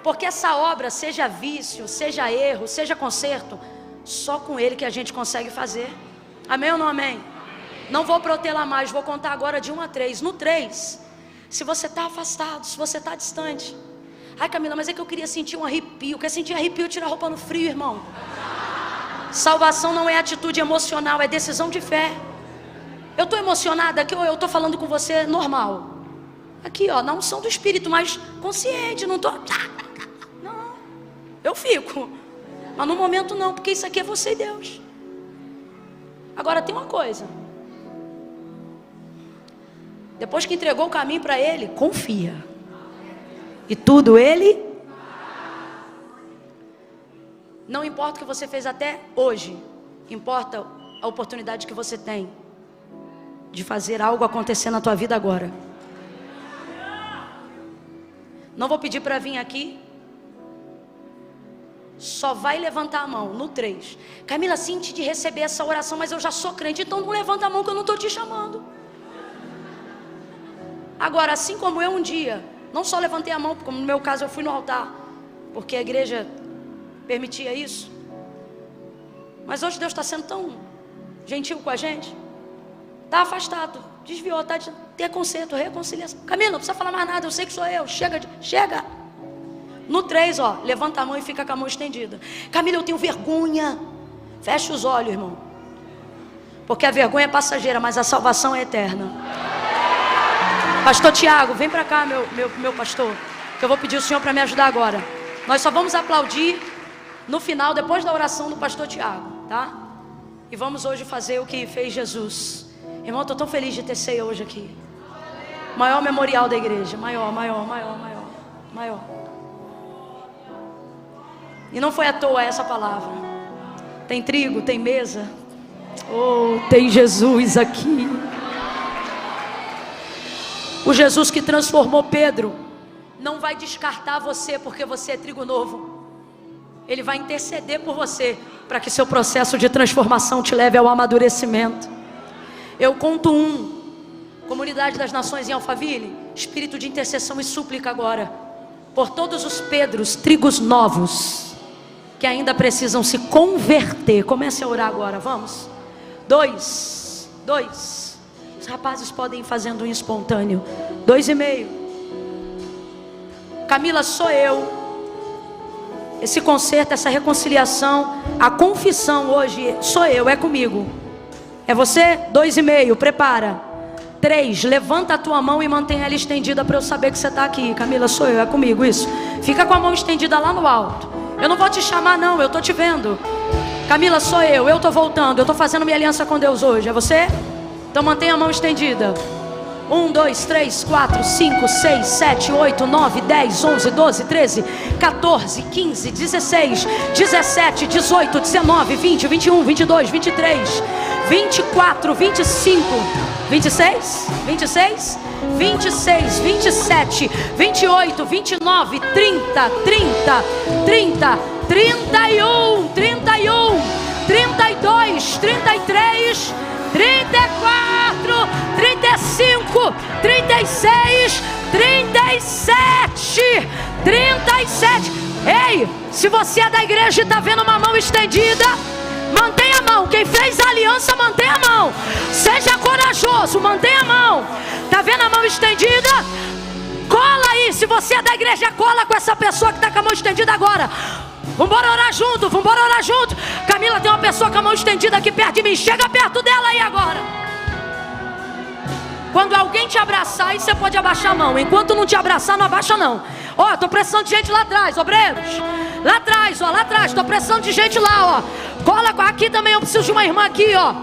Speaker 1: Porque essa obra, seja vício, seja erro, seja conserto, só com Ele que a gente consegue fazer. Amém ou não amém? Não vou protelar mais, vou contar agora de 1 a 3. No 3, se você está afastado, se você está distante. Ai, Camila, mas é que eu queria sentir um arrepio. Quer sentir arrepio, tirar a roupa no frio, irmão. Salvação não é atitude emocional, é decisão de fé. Eu estou emocionada aqui ou eu estou falando com você normal? Aqui, ó, na unção do Espírito, mas consciente, não estou... Não, eu fico. Mas no momento não, porque isso aqui é você e Deus. Agora tem uma coisa. Depois que entregou o caminho para Ele, confia. E tudo Ele... Não importa o que você fez até hoje, importa a oportunidade que você tem de fazer algo acontecer na tua vida agora. Não vou pedir para vir aqui. Só vai levantar a mão no 3. Camila, sinto de receber essa oração, mas eu já sou crente, então não levanta a mão que eu não estou te chamando. Agora, assim como eu um dia, não só levantei a mão, como no meu caso eu fui no altar, porque a igreja permitia isso. Mas hoje Deus está sendo tão gentil com a gente. Está afastado, desviou, está de ter conserto, reconciliação. Camila, não precisa falar mais nada, eu sei que sou eu. Chega. No 3, ó, levanta a mão e fica com a mão estendida. Camila, eu tenho vergonha. Fecha os olhos, irmão. Porque a vergonha é passageira, mas a salvação é eterna. Pastor Tiago, vem para cá, meu pastor, que eu vou pedir o senhor para me ajudar agora. Nós só vamos aplaudir no final, depois da oração do pastor Tiago, tá? E vamos hoje fazer o que fez Jesus. Irmão, eu estou tão feliz de ter ceia hoje aqui. Maior memorial da igreja. Maior. E não foi à toa essa palavra. Tem trigo, tem mesa. Oh, tem Jesus aqui. O Jesus que transformou Pedro não vai descartar você porque você é trigo novo. Ele vai interceder por você para que seu processo de transformação te leve ao amadurecimento. Eu conto 1. Comunidade das Nações em Alphaville, espírito de intercessão e súplica agora por todos os Pedros, trigos novos que ainda precisam se converter. Comece a orar agora, vamos. 2. Os rapazes podem ir fazendo um espontâneo. 2,5. Camila, sou eu. Esse conserto, essa reconciliação, a confissão hoje, sou eu, é comigo. É você? 2,5, prepara. 3, levanta a tua mão e mantém ela estendida para eu saber que você está aqui. Camila, sou eu, é comigo, isso. Fica com a mão estendida lá no alto. Eu não vou te chamar não, eu estou te vendo. Camila, sou eu estou voltando, eu estou fazendo minha aliança com Deus hoje. É você? Então mantenha a mão estendida. 1, 2, 3, 4, 5, 6, 7, 8, 9, 10, 11, 12, 13, 14, 15, 16, 17, 18, 19, 20, 21, 22, 23, 24, 25, 26, 26, 26, 27, 28, 29, 30, 30, 30, 31, 31, 32, 33, 34, 35, 36, 37, 37. Ei, se você é da igreja e está vendo uma mão estendida, mantenha a mão. Quem fez a aliança, mantenha a mão. Seja corajoso, mantenha a mão. Está vendo a mão estendida? Cola aí. Se você é da igreja, cola com essa pessoa que está com a mão estendida agora. Vamos orar junto, vamos orar junto. Camila, tem uma pessoa com a mão estendida aqui perto de mim. Chega perto dela aí agora. Quando alguém te abraçar, aí você pode abaixar a mão. Enquanto não te abraçar, não abaixa não. Ó, tô precisando de gente lá atrás, obreiros. Lá atrás, ó, lá atrás. Tô precisando de gente lá, ó. Cola aqui também, eu preciso de uma irmã aqui, ó.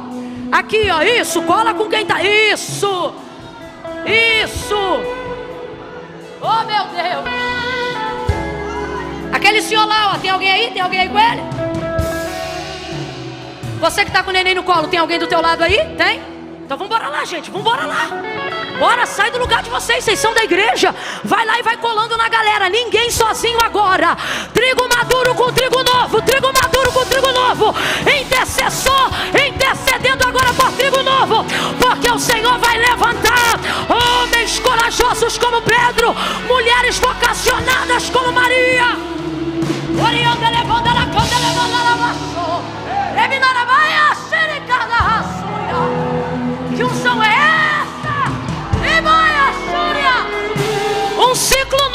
Speaker 1: Aqui, ó, isso. Cola com quem tá. Isso. Isso. Oh, meu Deus. Aquele senhor lá, ó. Tem alguém aí? Tem alguém aí com ele? Você que tá com o neném no colo, tem alguém do teu lado aí? Tem? Então vamos embora lá, gente, vamos embora lá. Bora, sai do lugar de vocês são da igreja. Vai lá e vai colando na galera. Ninguém sozinho agora. Trigo maduro com trigo novo. Trigo maduro com trigo novo. Intercessor, intercedendo agora por trigo novo. Porque o Senhor vai levantar homens corajosos como Pedro, mulheres vocacionadas como Maria. Orianda levanta la conta, levanta la baixo. Reminarabaia, xericada raçuia. Que unção é essa? Um ciclo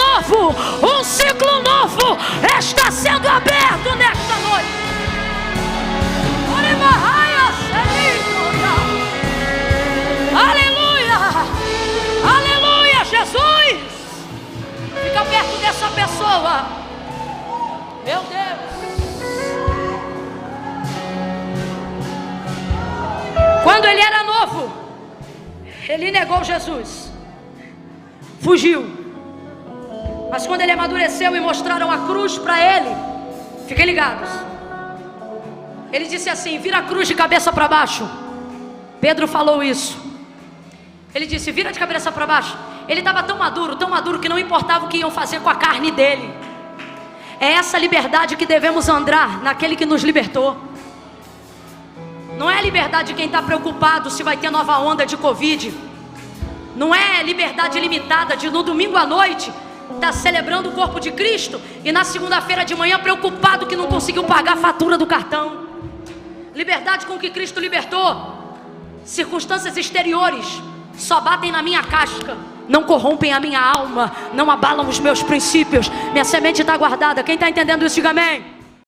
Speaker 1: novo está sendo aberto nesta noite. Aleluia, aleluia, Jesus. Fica perto dessa pessoa. Meu Deus. Quando ele era novo, ele negou Jesus, fugiu. Mas quando ele amadureceu e mostraram a cruz para ele, fiquem ligados, ele disse assim: vira a cruz de cabeça para baixo. Pedro falou isso. Ele disse: vira de cabeça para baixo. Ele estava tão maduro que não importava o que iam fazer com a carne dele. É essa liberdade que devemos andar, naquele que nos libertou. Não é a liberdade de quem está preocupado se vai ter nova onda de Covid. Não é liberdade limitada de no domingo à noite estar celebrando o corpo de Cristo e na segunda-feira de manhã preocupado que não conseguiu pagar a fatura do cartão. Liberdade com que Cristo libertou. Circunstâncias exteriores só batem na minha casca, não corrompem a minha alma, não abalam os meus princípios. Minha semente está guardada. Quem está entendendo isso, diga amém.